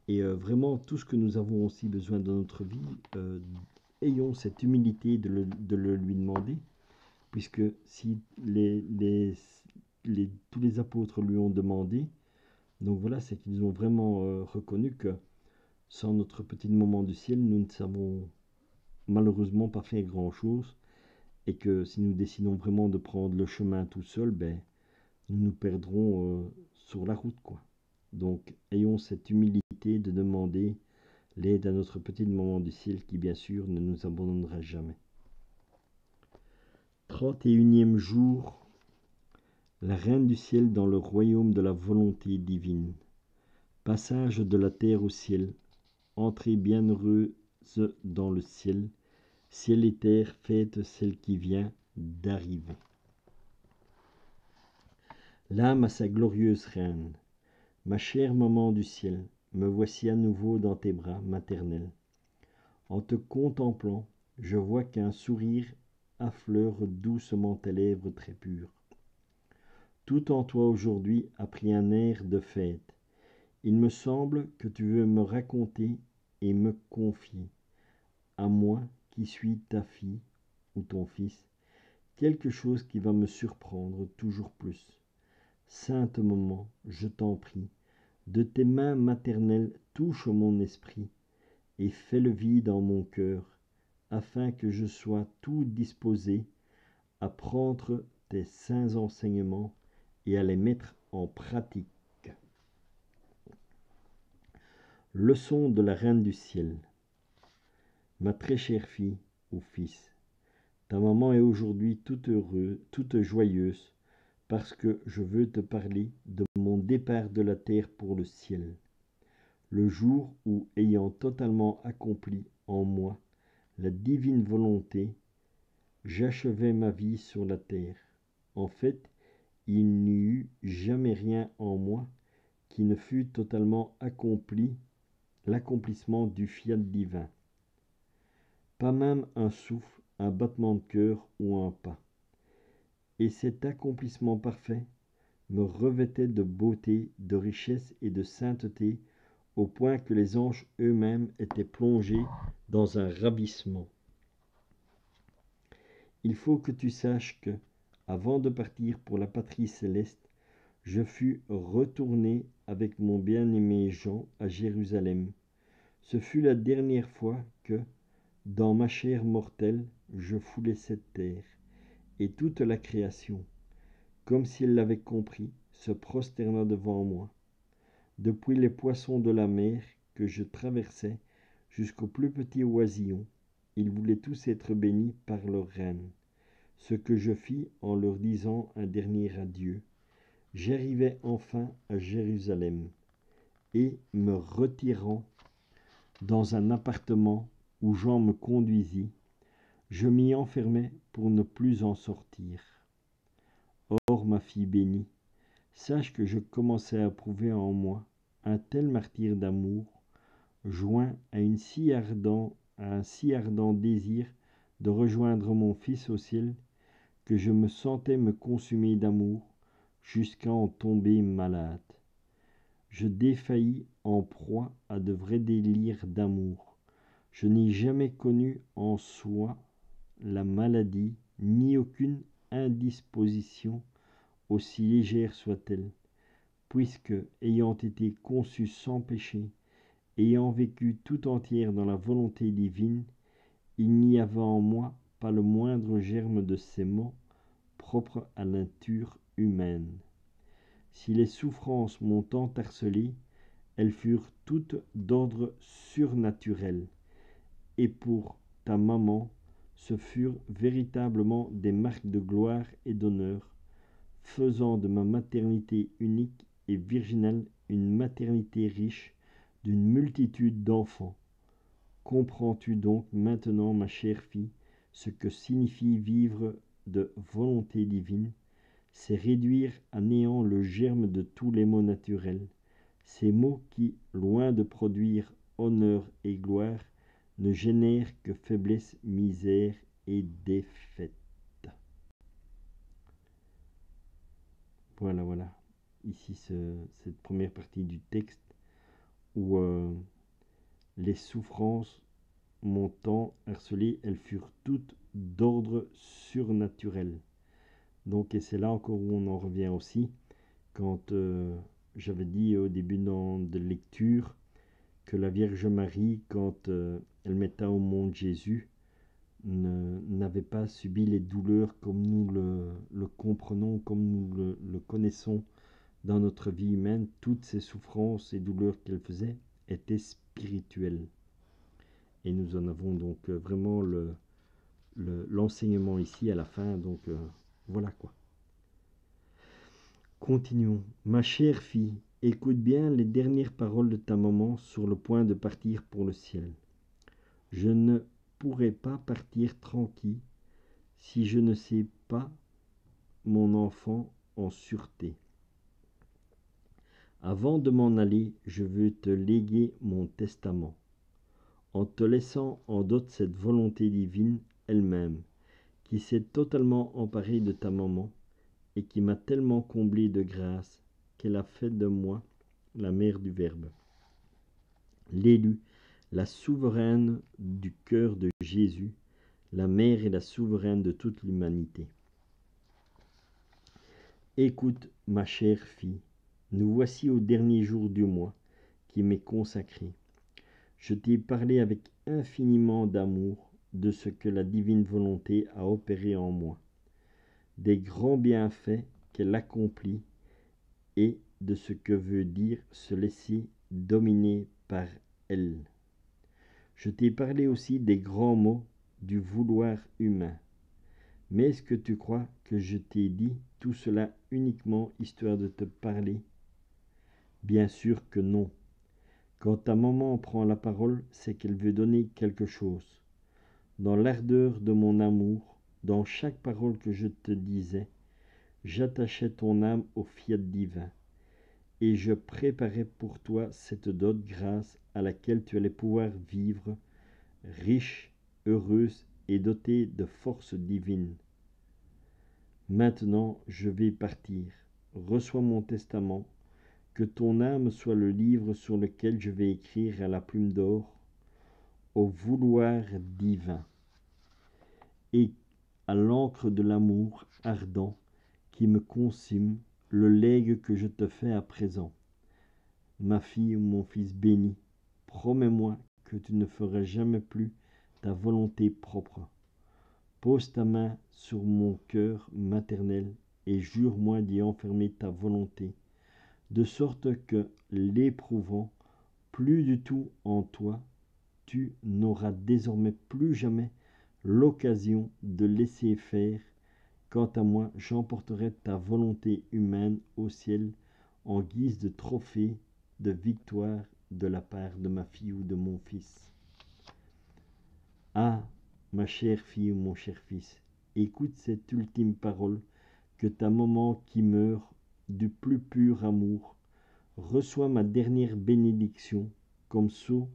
Et vraiment, tout ce que nous avons aussi besoin dans notre vie, ayons cette humilité de le lui demander, puisque si tous les apôtres lui ont demandé, donc voilà, c'est qu'ils ont vraiment reconnu que sans notre petit moment du ciel, nous ne savons malheureusement pas faire grand-chose, et que si nous décidons vraiment de prendre le chemin tout seul, ben, nous nous perdrons sur la route, quoi. Donc, ayons cette humilité de demander l'aide à notre petit moment du ciel qui, bien sûr, ne nous abandonnera jamais. 31e jour, la Reine du ciel dans le royaume de la volonté divine. Passage de la terre au ciel, entrée bienheureuse dans le ciel, ciel et terre fête celle qui vient d'arriver. L'âme à sa glorieuse reine. Ma chère maman du ciel, me voici à nouveau dans tes bras maternels. En te contemplant, je vois qu'un sourire affleure doucement tes lèvres très pures. Tout en toi aujourd'hui a pris un air de fête. Il me semble que tu veux me raconter et me confier, à moi qui suis ta fille ou ton fils, quelque chose qui va me surprendre toujours plus. Sainte maman, je t'en prie, de tes mains maternelles touche mon esprit et fais le vide en mon cœur, afin que je sois tout disposé à prendre tes saints enseignements et à les mettre en pratique. Leçon de la Reine du ciel. Ma très chère fille ou fils, ta maman est aujourd'hui toute heureuse, toute joyeuse, parce que je veux te parler de mon départ de la terre pour le ciel. le jour où, ayant totalement accompli en moi la divine volonté, j'achevai ma vie sur la terre. En fait, il n'y eut jamais rien en moi qui ne fût totalement accompli, l'accomplissement du fiat divin. Pas même un souffle, un battement de cœur ou un pas. Et cet accomplissement parfait me revêtait de beauté, de richesse et de sainteté, au point que les anges eux-mêmes étaient plongés dans un ravissement. Il faut que tu saches que, avant de partir pour la patrie céleste, je fus retourné avec mon bien-aimé Jean à Jérusalem. Ce fut la dernière fois que, dans ma chair mortelle, je foulais cette terre, et toute la création, comme si elle l'avait compris, se prosterna devant moi. Depuis les poissons de la mer que je traversais jusqu'aux plus petits oisillons, ils voulaient tous être bénis par leur reine. Ce que je fis en leur disant un dernier adieu. J'arrivai enfin à Jérusalem, et, me retirant dans un appartement où Jean me conduisit, je m'y enfermai pour ne plus en sortir. Or, ma fille bénie, sache que je commençais à éprouver en moi un tel martyre d'amour, joint à un si ardent désir de rejoindre mon Fils au ciel, que je me sentais me consumer d'amour jusqu'à en tomber malade. Je défaillis en proie à de vrais délires d'amour. Je n'ai jamais connu en soi la maladie, ni aucune indisposition, aussi légère soit-elle, puisque, ayant été conçue sans péché, ayant vécu tout entière dans la volonté divine, il n'y avait en moi pas le moindre germe de ces maux propres à la nature humaine. Si les souffrances m'ont entarcelé, elles furent toutes d'ordre surnaturel, et pour ta maman, ce furent véritablement des marques de gloire et d'honneur, faisant de ma maternité unique et virginale une maternité riche d'une multitude d'enfants. Comprends-tu donc maintenant, ma chère fille, ce que signifie vivre de volonté divine? C'est réduire à néant le germe de tous les mots naturels, ces mots qui, loin de produire honneur et gloire, ne génèrent que faiblesse, misère et défaite. Voilà. Ici, cette première partie du texte où les souffrances m'ont tant harcelé, elles furent toutes d'ordre surnaturel. Donc, et c'est là encore où on en revient aussi, quand j'avais dit au début de lecture que la Vierge Marie, quand elle mettait au monde Jésus, n'avait pas subi les douleurs comme nous le comprenons, comme nous le connaissons dans notre vie humaine. Toutes ces souffrances et douleurs qu'elle faisait étaient spirituelles. Et nous en avons donc vraiment l'enseignement ici à la fin. Donc voilà quoi. Continuons. Ma chère fille, écoute bien les dernières paroles de ta maman sur le point de partir pour le ciel. Je ne pourrai pas partir tranquille si je ne sais pas mon enfant en sûreté. Avant de m'en aller, je veux te léguer mon testament, en te laissant en dot cette volonté divine elle-même, qui s'est totalement emparée de ta maman et qui m'a tellement comblé de grâce qu'elle a fait de moi la mère du Verbe, l'élue, la souveraine du cœur de Jésus, la mère et la souveraine de toute l'humanité. Écoute, ma chère fille, nous voici au dernier jour du mois qui m'est consacré. Je t'ai parlé avec infiniment d'amour de ce que la divine volonté a opéré en moi, des grands bienfaits qu'elle accomplit et de ce que veut dire se laisser dominer par elle. Je t'ai parlé aussi des grands mots du vouloir humain. Mais est-ce que tu crois que je t'ai dit tout cela uniquement histoire de te parler? Bien sûr que non, Quand ta maman prend la parole, c'est qu'elle veut donner quelque chose. Dans l'ardeur de mon amour, dans chaque parole que je te disais, j'attachais ton âme au fiat divin, et je préparais pour toi cette dot grâce à laquelle tu allais pouvoir vivre, riche, heureuse et dotée de force divine. Maintenant, je vais partir. Reçois mon testament, que ton âme soit le livre sur lequel je vais écrire à la plume d'or, au vouloir divin, et à l'encre de l'amour ardent qui me consume, le legs que je te fais à présent. Ma fille ou mon fils béni, promets-moi que tu ne feras jamais plus ta volonté propre. Pose ta main sur mon cœur maternel et jure-moi d'y enfermer ta volonté, de sorte que, l'éprouvant plus du tout en toi, tu n'auras désormais plus jamais l'occasion de laisser faire. Quant à moi, j'emporterai ta volonté humaine au ciel en guise de trophée de victoire de la part de ma fille ou de mon fils. Ah, ma chère fille ou mon cher fils, écoute cette ultime parole que ta maman qui meurt du plus pur amour reçoit ma dernière bénédiction comme sceau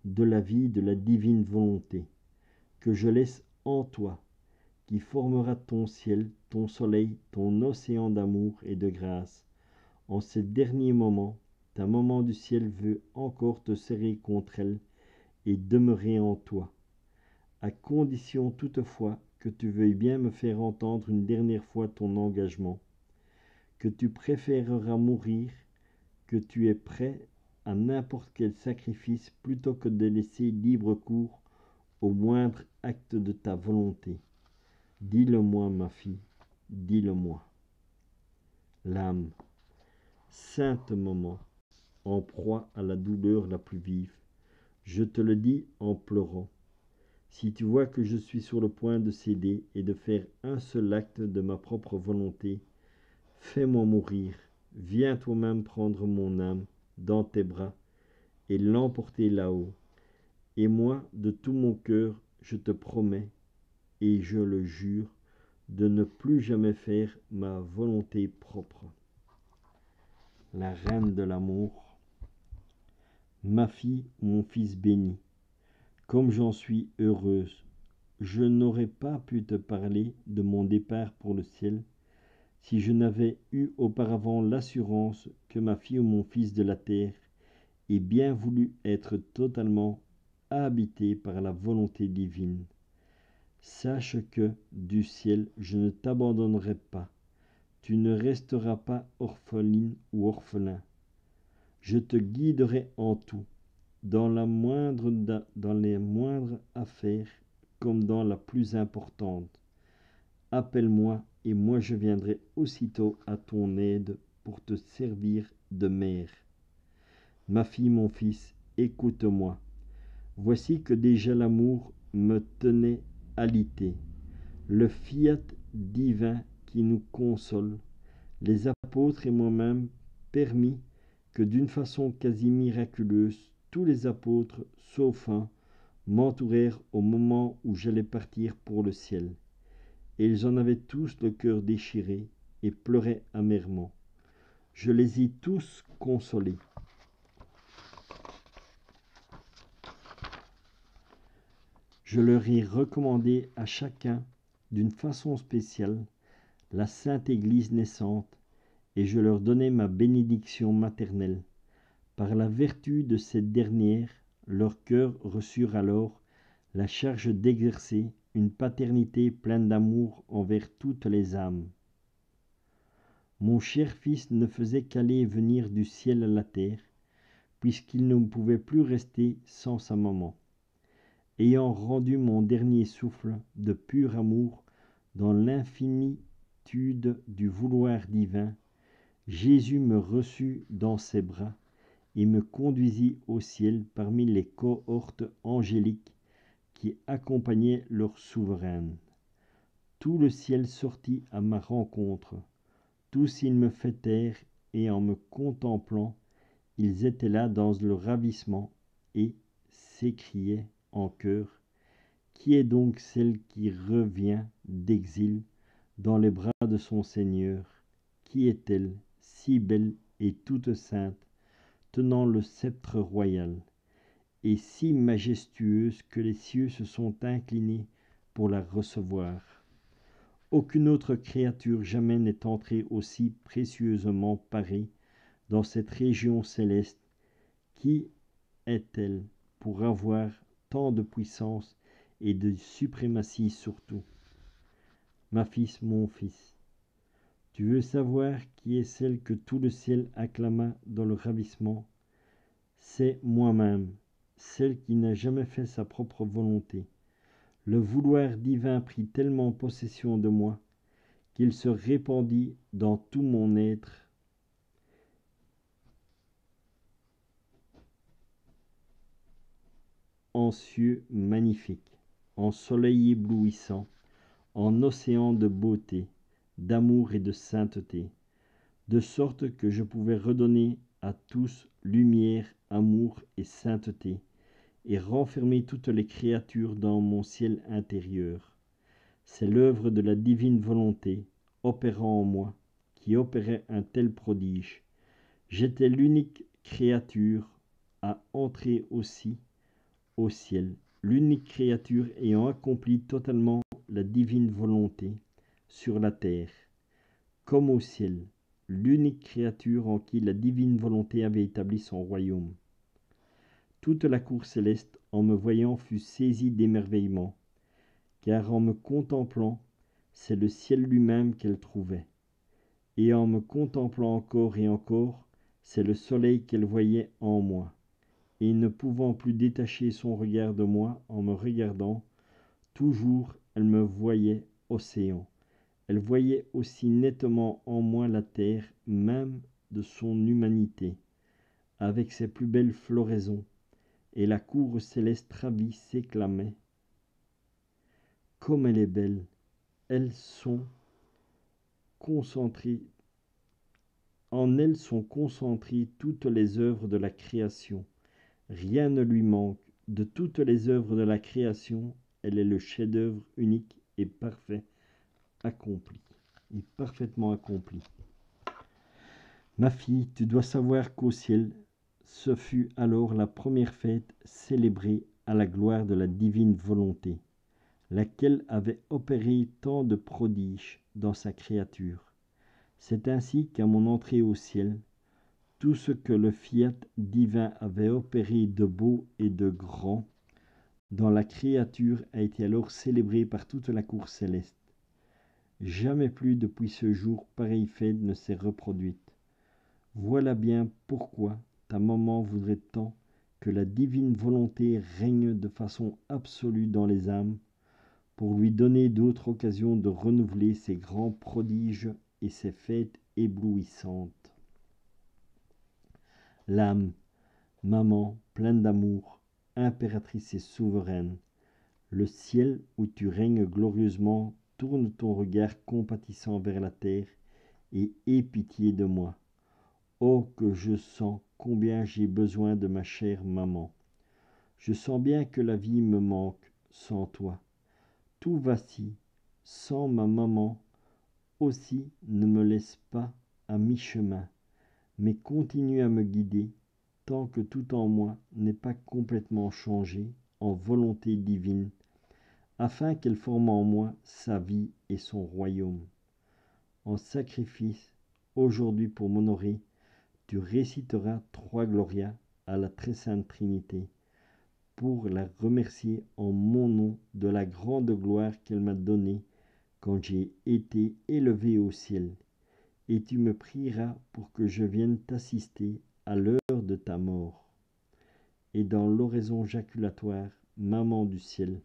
de la vie de la divine volonté que je laisse en toi, qui formera ton ciel, ton soleil, ton océan d'amour et de grâce. En ces derniers moments, ta maman du ciel veut encore te serrer contre elle et demeurer en toi, à condition toutefois que tu veuilles bien me faire entendre une dernière fois ton engagement, que tu préféreras mourir, que tu es prêt à n'importe quel sacrifice plutôt que de laisser libre cours au moindre acte de ta volonté. Dis-le-moi, ma fille, dis-le-moi. L'âme, sainte maman, en proie à la douleur la plus vive, je te le dis en pleurant. Si tu vois que je suis sur le point de céder et de faire un seul acte de ma propre volonté, fais-moi mourir, viens toi-même prendre mon âme dans tes bras et l'emporter là-haut. Et moi, de tout mon cœur, je te promets, et je le jure, de ne plus jamais faire ma volonté propre. La reine de l'amour, ma fille, mon fils béni, comme j'en suis heureuse, je n'aurais pas pu te parler de mon départ pour le ciel si je n'avais eu auparavant l'assurance que ma fille ou mon fils de la terre ait bien voulu être totalement habité par la volonté divine. Sache que, du ciel, je ne t'abandonnerai pas. Tu ne resteras pas orpheline ou orphelin. Je te guiderai en tout, dans les moindres affaires comme dans la plus importante. Appelle-moi et moi je viendrai aussitôt à ton aide pour te servir de mère. Ma fille, mon fils, écoute-moi. Voici que déjà l'amour me tenait alité, le fiat divin qui nous console, les apôtres et moi-même permis que d'une façon quasi miraculeuse, tous les apôtres, sauf un, m'entourèrent au moment où j'allais partir pour le ciel. Et ils en avaient tous le cœur déchiré et pleuraient amèrement. Je les ai tous consolés. Je leur ai recommandé à chacun, d'une façon spéciale, la Sainte Église naissante, et je leur donnai ma bénédiction maternelle. Par la vertu de cette dernière, leurs cœurs reçurent alors la charge d'exercer une paternité pleine d'amour envers toutes les âmes. Mon cher fils ne faisait qu'aller et venir du ciel à la terre, puisqu'il ne pouvait plus rester sans sa maman. Ayant rendu mon dernier souffle de pur amour dans l'infinitude du vouloir divin, Jésus me reçut dans ses bras et me conduisit au ciel parmi les cohortes angéliques qui accompagnaient leur souveraine. Tout le ciel sortit à ma rencontre. Tous ils me fêtèrent et en me contemplant, ils étaient là dans le ravissement et s'écriaient en chœur: qui est donc celle qui revient d'exil dans les bras de son Seigneur? Qui est-elle, si belle et toute sainte, tenant le sceptre royal, et si majestueuse que les cieux se sont inclinés pour la recevoir? Aucune autre créature jamais n'est entrée aussi précieusement parée dans cette région céleste. Qui est-elle pour avoir tant de puissance et de suprématie sur tout? Ma fils, mon fils, tu veux savoir qui est celle que tout le ciel acclama dans le ravissement? C'est moi-même, celle qui n'a jamais fait sa propre volonté. Le vouloir divin prit tellement possession de moi qu'il se répandit dans tout mon être. En cieux magnifiques, en soleil éblouissant, en océan de beauté, d'amour et de sainteté, de sorte que je pouvais redonner à tous lumière, amour et sainteté, et renfermer toutes les créatures dans mon ciel intérieur. C'est l'œuvre de la divine volonté, opérant en moi, qui opérait un tel prodige. J'étais l'unique créature à entrer aussi au ciel, l'unique créature ayant accompli totalement la divine volonté sur la terre, comme au ciel, l'unique créature en qui la divine volonté avait établi son royaume. Toute la cour céleste, en me voyant, fut saisie d'émerveillement, car en me contemplant, c'est le ciel lui-même qu'elle trouvait, et en me contemplant encore et encore, c'est le soleil qu'elle voyait en moi, et ne pouvant plus détacher son regard de moi en me regardant, toujours elle me voyait océan. Elle voyait aussi nettement en moi la terre même de son humanité, avec ses plus belles floraisons, et la cour céleste ravie s'éclamait: comme elle est belle! Elles sont concentrées, en elle sont concentrées toutes les œuvres de la création. Rien ne lui manque. De toutes les œuvres de la création, elle est le chef-d'œuvre unique et parfait, accompli, et parfaitement accompli. Ma fille, tu dois savoir qu'au ciel, ce fut alors la première fête célébrée à la gloire de la divine volonté, laquelle avait opéré tant de prodiges dans sa créature. C'est ainsi qu'à mon entrée au ciel, tout ce que le fiat divin avait opéré de beau et de grand dans la créature a été alors célébré par toute la cour céleste. Jamais plus depuis ce jour pareille fête ne s'est reproduite. Voilà bien pourquoi ta maman voudrait tant que la divine volonté règne de façon absolue dans les âmes, pour lui donner d'autres occasions de renouveler ses grands prodiges et ses fêtes éblouissantes. L'âme, maman, pleine d'amour, impératrice et souveraine, le ciel où tu règnes glorieusement tourne ton regard compatissant vers la terre et aie pitié de moi. Oh, que je sens combien j'ai besoin de ma chère maman. Je sens bien que la vie me manque sans toi. Tout vacille, sans ma maman aussi ne me laisse pas à mi-chemin, mais continue à me guider tant que tout en moi n'est pas complètement changé en volonté divine, afin qu'elle forme en moi sa vie et son royaume. En sacrifice, aujourd'hui pour m'honorer, tu réciteras 3 Glorias à la très sainte Trinité, pour la remercier en mon nom de la grande gloire qu'elle m'a donnée quand j'ai été élevé au ciel, et tu me prieras pour que je vienne t'assister à l'heure de ta mort. Et dans l'oraison jaculatoire, maman du ciel,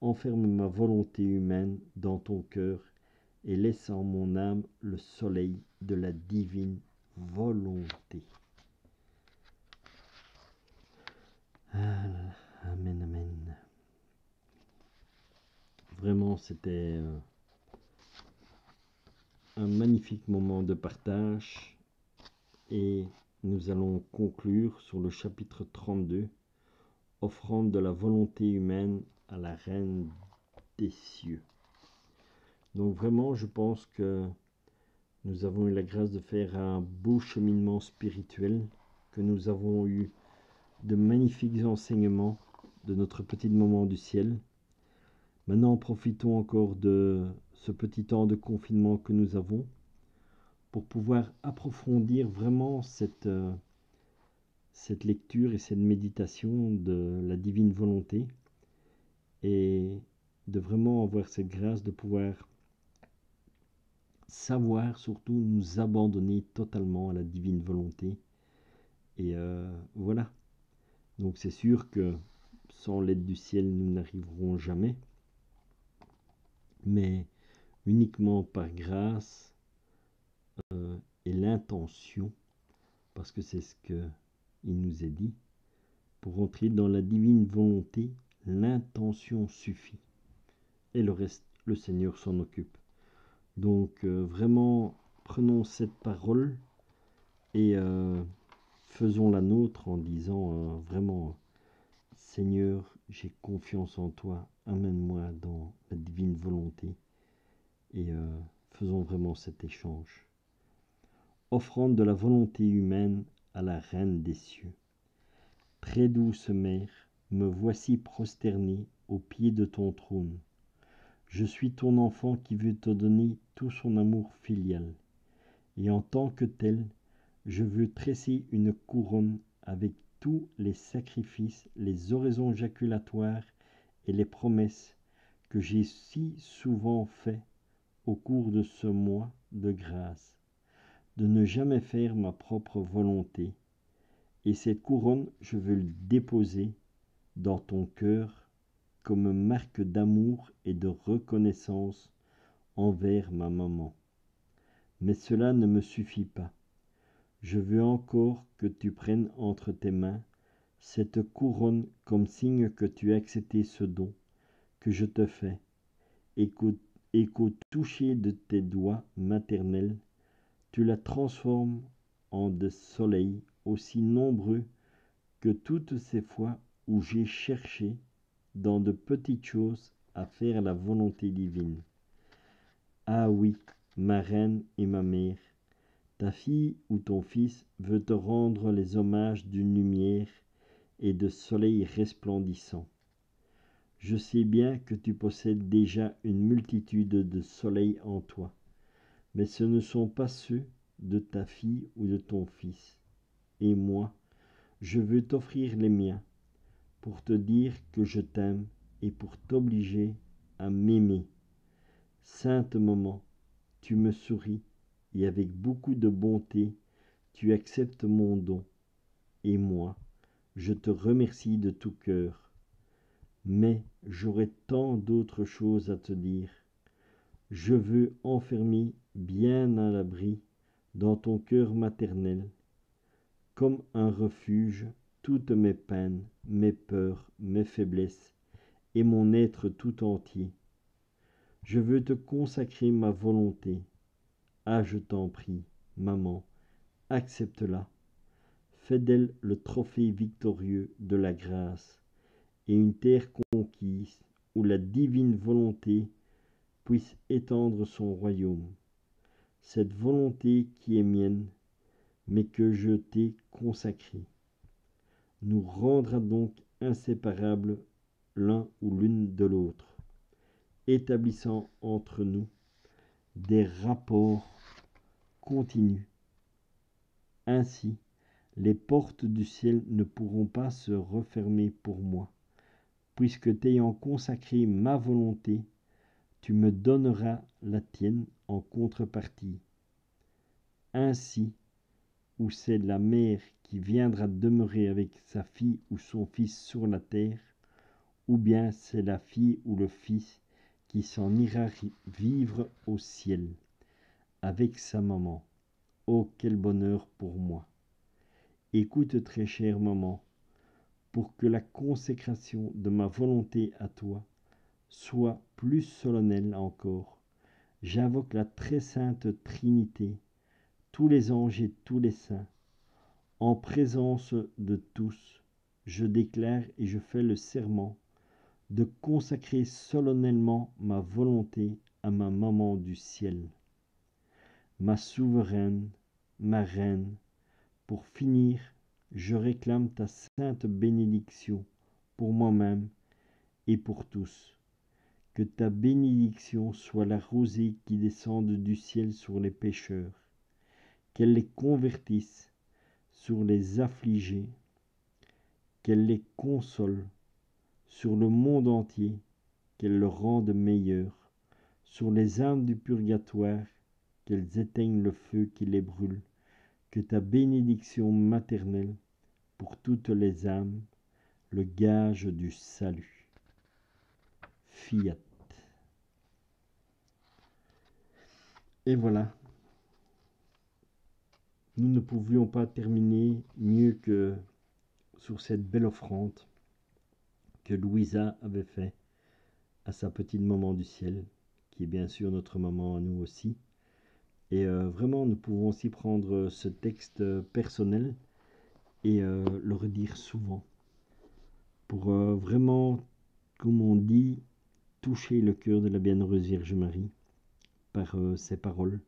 enferme ma volonté humaine dans ton cœur et laisse en mon âme le soleil de la divine volonté. Amen, amen. Vraiment, c'était un magnifique moment de partage et nous allons conclure sur le chapitre 32, offrande de la volonté humaine à la Reine des cieux. Donc vraiment, je pense que nous avons eu la grâce de faire un beau cheminement spirituel, que nous avons eu de magnifiques enseignements de notre petit moment du ciel. Maintenant, profitons encore de ce petit temps de confinement que nous avons pour pouvoir approfondir vraiment cette lecture et cette méditation de la divine volonté et de vraiment avoir cette grâce de pouvoir savoir surtout nous abandonner totalement à la divine volonté. Et voilà. Donc c'est sûr que sans l'aide du ciel, nous n'arriverons jamais. Mais uniquement par grâce et l'intention, parce que c'est ce qu'il nous est dit, pour entrer dans la divine volonté, l'intention suffit. Et le reste, le Seigneur s'en occupe. Donc vraiment, prenons cette parole et faisons la nôtre en disant vraiment, Seigneur, j'ai confiance en toi, amène-moi dans la divine volonté et faisons vraiment cet échange. Offrande de la volonté humaine à la Reine des cieux. Très douce mère, me voici prosterné aux pieds de ton trône. Je suis ton enfant qui veut te donner tout son amour filial. Et en tant que tel, je veux tresser une couronne avec tous les sacrifices, les oraisons jaculatoires et les promesses que j'ai si souvent fait au cours de ce mois de grâce, de ne jamais faire ma propre volonté. Et cette couronne, je veux le déposer dans ton cœur comme marque d'amour et de reconnaissance envers ma maman. Mais cela ne me suffit pas. Je veux encore que tu prennes entre tes mains cette couronne comme signe que tu as accepté ce don que je te fais et qu'au toucher de tes doigts maternels, tu la transformes en de soleils aussi nombreux que toutes ces fois où j'ai cherché dans de petites choses à faire la volonté divine. Ah oui, ma reine et ma mère, ta fille ou ton fils veut te rendre les hommages d'une lumière et de soleil resplendissant. Je sais bien que tu possèdes déjà une multitude de soleils en toi, mais ce ne sont pas ceux de ta fille ou de ton fils. Et moi, je veux t'offrir les miens, pour te dire que je t'aime et pour t'obliger à m'aimer. Sainte maman, tu me souris et avec beaucoup de bonté, tu acceptes mon don. Et moi, je te remercie de tout cœur. Mais j'aurais tant d'autres choses à te dire. Je veux enfermer bien à l'abri dans ton cœur maternel, comme un refuge, toutes mes peines, mes peurs, mes faiblesses et mon être tout entier. Je veux te consacrer ma volonté. Ah, je t'en prie, maman, accepte-la. Fais d'elle le trophée victorieux de la grâce et une terre conquise où la divine volonté puisse étendre son royaume. Cette volonté qui est mienne, mais que je t'ai consacrée, nous rendra donc inséparables l'un ou l'une de l'autre, établissant entre nous des rapports continus. Ainsi, les portes du ciel ne pourront pas se refermer pour moi, puisque t'ayant consacré ma volonté, tu me donneras la tienne en contrepartie. Ainsi, ou c'est la mère qui viendra demeurer avec sa fille ou son fils sur la terre, ou bien c'est la fille ou le fils qui s'en ira vivre au ciel, avec sa maman. Oh, quel bonheur pour moi! Écoute, très chère maman, pour que la consécration de ma volonté à toi soit plus solennelle encore, j'invoque la très sainte Trinité, tous les anges et tous les saints, En présence de tous, je déclare et je fais le serment de consacrer solennellement ma volonté à ma maman du ciel, ma souveraine, ma reine. Pour finir, je réclame ta sainte bénédiction pour moi-même et pour tous. Que ta bénédiction soit la rosée qui descende du ciel sur les pécheurs, qu'elle les convertisse sur les affligés, qu'elle les console sur le monde entier, qu'elle le rende meilleur, sur les âmes du purgatoire, qu'elles éteignent le feu qui les brûle. Que ta bénédiction maternelle pour toutes les âmes, le gage du salut. Fiat. Et voilà, nous ne pouvions pas terminer mieux que sur cette belle offrande que Louisa avait fait à sa petite maman du ciel, qui est bien sûr notre maman à nous aussi. Et vraiment, nous pouvons aussi prendre ce texte personnel et le redire souvent pour vraiment, comme on dit, toucher le cœur de la bienheureuse Vierge Marie par ces paroles,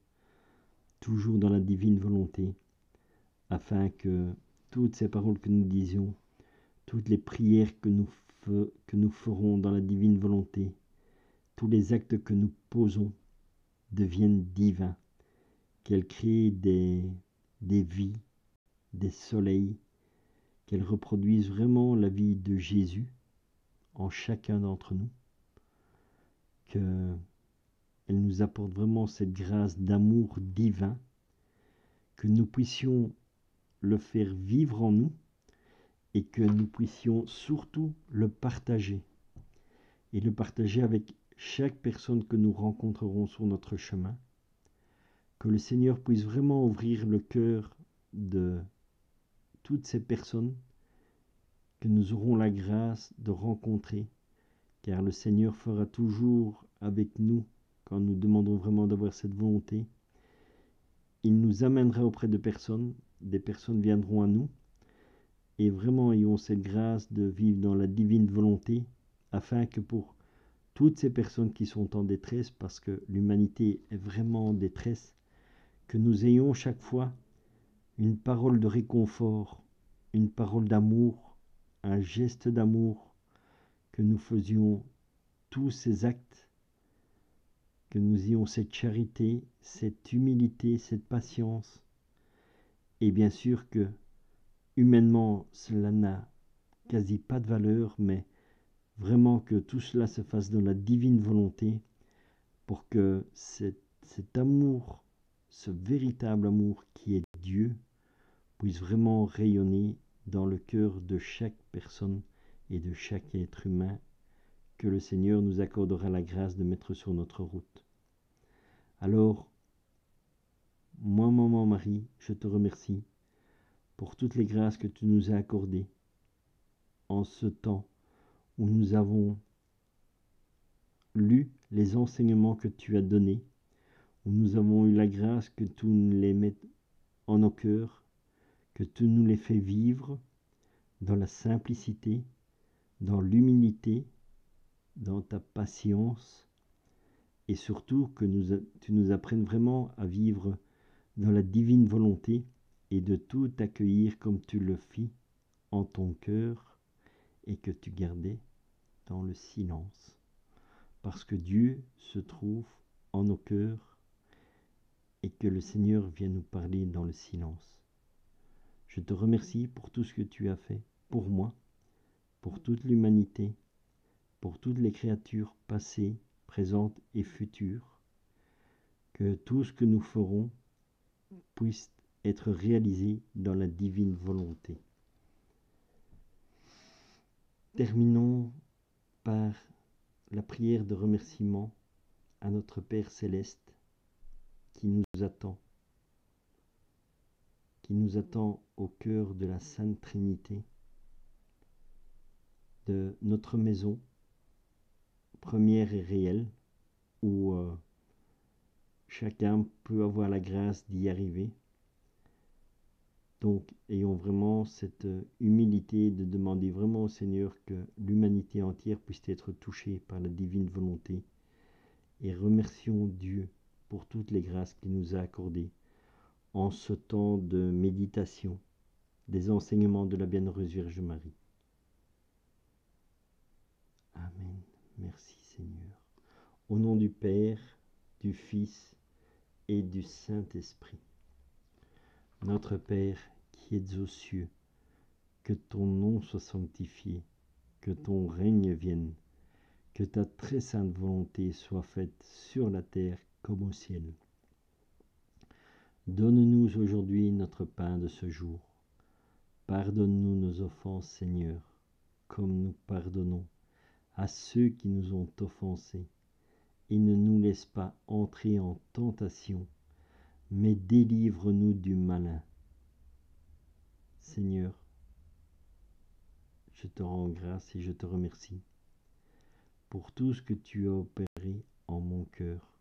toujours dans la divine volonté, afin que toutes ces paroles que nous disions, toutes les prières que nous ferons dans la divine volonté, tous les actes que nous posons deviennent divins, qu'elles créent des vies, des soleils, qu'elles reproduisent vraiment la vie de Jésus en chacun d'entre nous, qu'elles nous apportent vraiment cette grâce d'amour divin, que nous puissions le faire vivre en nous et que nous puissions surtout le partager et le partager avec chaque personne que nous rencontrerons sur notre chemin, que le Seigneur puisse vraiment ouvrir le cœur de toutes ces personnes que nous aurons la grâce de rencontrer, car le Seigneur fera toujours avec nous quand nous demandons vraiment d'avoir cette volonté. Il nous amènera auprès de personnes, des personnes viendront à nous, et vraiment ayons cette grâce de vivre dans la divine volonté, afin que pour toutes ces personnes qui sont en détresse, parce que l'humanité est vraiment en détresse, que nous ayons chaque fois une parole de réconfort, une parole d'amour, un geste d'amour, que nous faisions tous ces actes, que nous ayons cette charité, cette humilité, cette patience, et bien sûr que humainement cela n'a quasi pas de valeur, mais vraiment que tout cela se fasse dans la divine volonté pour que cet amour, ce véritable amour qui est Dieu, puisse vraiment rayonner dans le cœur de chaque personne et de chaque être humain que le Seigneur nous accordera la grâce de mettre sur notre route. Alors, moi, maman Marie, je te remercie pour toutes les grâces que tu nous as accordées en ce temps où nous avons lu les enseignements que tu as donnés, où nous avons eu la grâce que tu nous les mettes en nos cœurs, que tu nous les fais vivre dans la simplicité, dans l'humilité, dans ta patience, et surtout que tu nous apprennes vraiment à vivre dans la divine volonté et de tout accueillir comme tu le fis en ton cœur et que tu gardais dans le silence. Parce que Dieu se trouve en nos cœurs et que le Seigneur vient nous parler dans le silence. Je te remercie pour tout ce que tu as fait pour moi, pour toute l'humanité, pour toutes les créatures passées, présentes et futures, que tout ce que nous ferons puisse être réalisé dans la divine volonté. Terminons par la prière de remerciement à notre Père Céleste qui nous attend au cœur de la Sainte Trinité, de notre maison première et réelle, où chacun peut avoir la grâce d'y arriver, Donc, ayons vraiment cette humilité de demander vraiment au Seigneur que l'humanité entière puisse être touchée par la divine volonté. Et remercions Dieu pour toutes les grâces qu'il nous a accordées en ce temps de méditation des enseignements de la Bienheureuse Vierge Marie. Amen. Merci Seigneur. Au nom du Père, du Fils et du Saint-Esprit. Notre Père qui es aux cieux, que ton nom soit sanctifié, que ton règne vienne, que ta très sainte volonté soit faite sur la terre comme au ciel. Donne-nous aujourd'hui notre pain de ce jour. Pardonne-nous nos offenses, Seigneur, comme nous pardonnons à ceux qui nous ont offensés. Et ne nous laisse pas entrer en tentation, mais délivre-nous du malin. Seigneur, je te rends grâce et je te remercie pour tout ce que tu as opéré en mon cœur,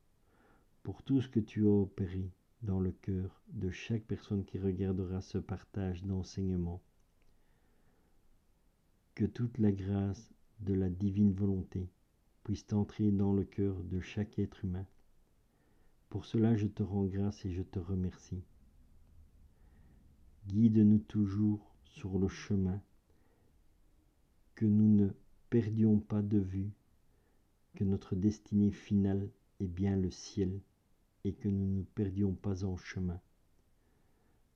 pour tout ce que tu as opéré dans le cœur de chaque personne qui regardera ce partage d'enseignement. Que toute la grâce de la divine volonté puisse entrer dans le cœur de chaque être humain. Pour cela, je te rends grâce et je te remercie. Guide-nous toujours sur le chemin, que nous ne perdions pas de vue que notre destinée finale est bien le ciel et que nous ne perdions pas en chemin.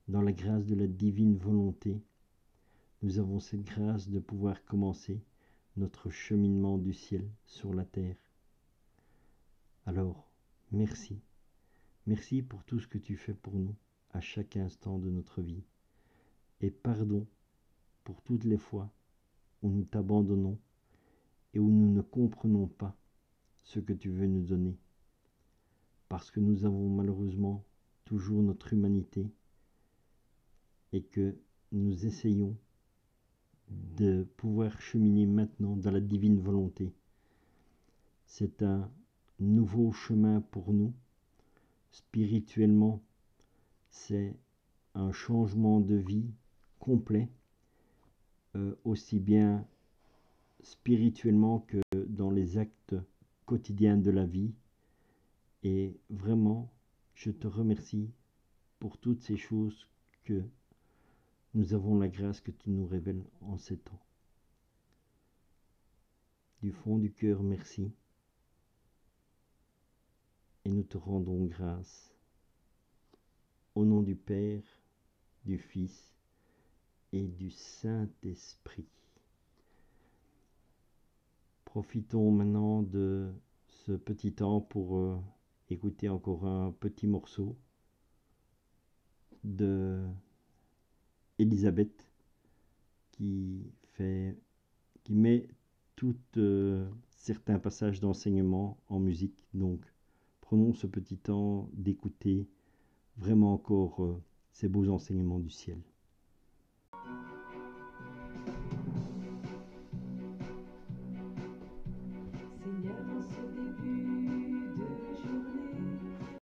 Dans la grâce de la divine volonté, nous avons cette grâce de pouvoir commencer notre cheminement du ciel sur la terre. Alors, merci. Merci pour tout ce que tu fais pour nous à chaque instant de notre vie. Et pardon pour toutes les fois où nous t'abandonnons et où nous ne comprenons pas ce que tu veux nous donner. Parce que nous avons malheureusement toujours notre humanité et que nous essayons de pouvoir cheminer maintenant dans la divine volonté. C'est un nouveau chemin pour nous. Spirituellement, c'est un changement de vie complet, aussi bien spirituellement que dans les actes quotidiens de la vie. Et vraiment, je te remercie pour toutes ces choses que nous avons la grâce que tu nous révèles en ces temps. Du fond du cœur, merci. Et nous te rendons grâce. Au nom du Père, du Fils et du Saint-Esprit. Profitons maintenant de ce petit temps pour écouter encore un petit morceau de Elisabeth qui met certains passages d'enseignement en musique. Donc, prenons ce petit temps d'écouter vraiment encore ces beaux enseignements du ciel. Seigneur, en ce début de journée,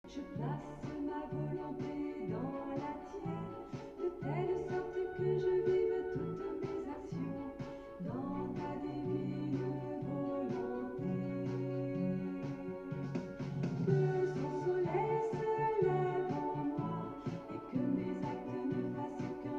je place ma volonté dans la tienne, de telle sorte que je vive toutes mes actions dans ta divine volonté. Que son soleil se lève en moi et que mes actes ne fassent que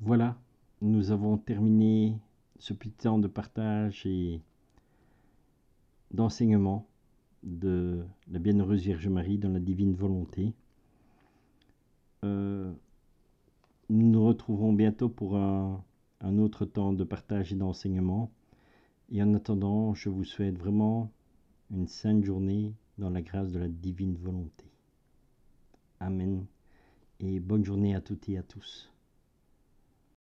Voilà, nous avons terminé ce petit temps de partage et d'enseignement de la Bienheureuse Vierge Marie dans la divine volonté. Nous nous retrouverons bientôt pour un autre temps de partage et d'enseignement. Et en attendant, je vous souhaite vraiment une sainte journée dans la grâce de la divine volonté. Amen. Et bonne journée à toutes et à tous.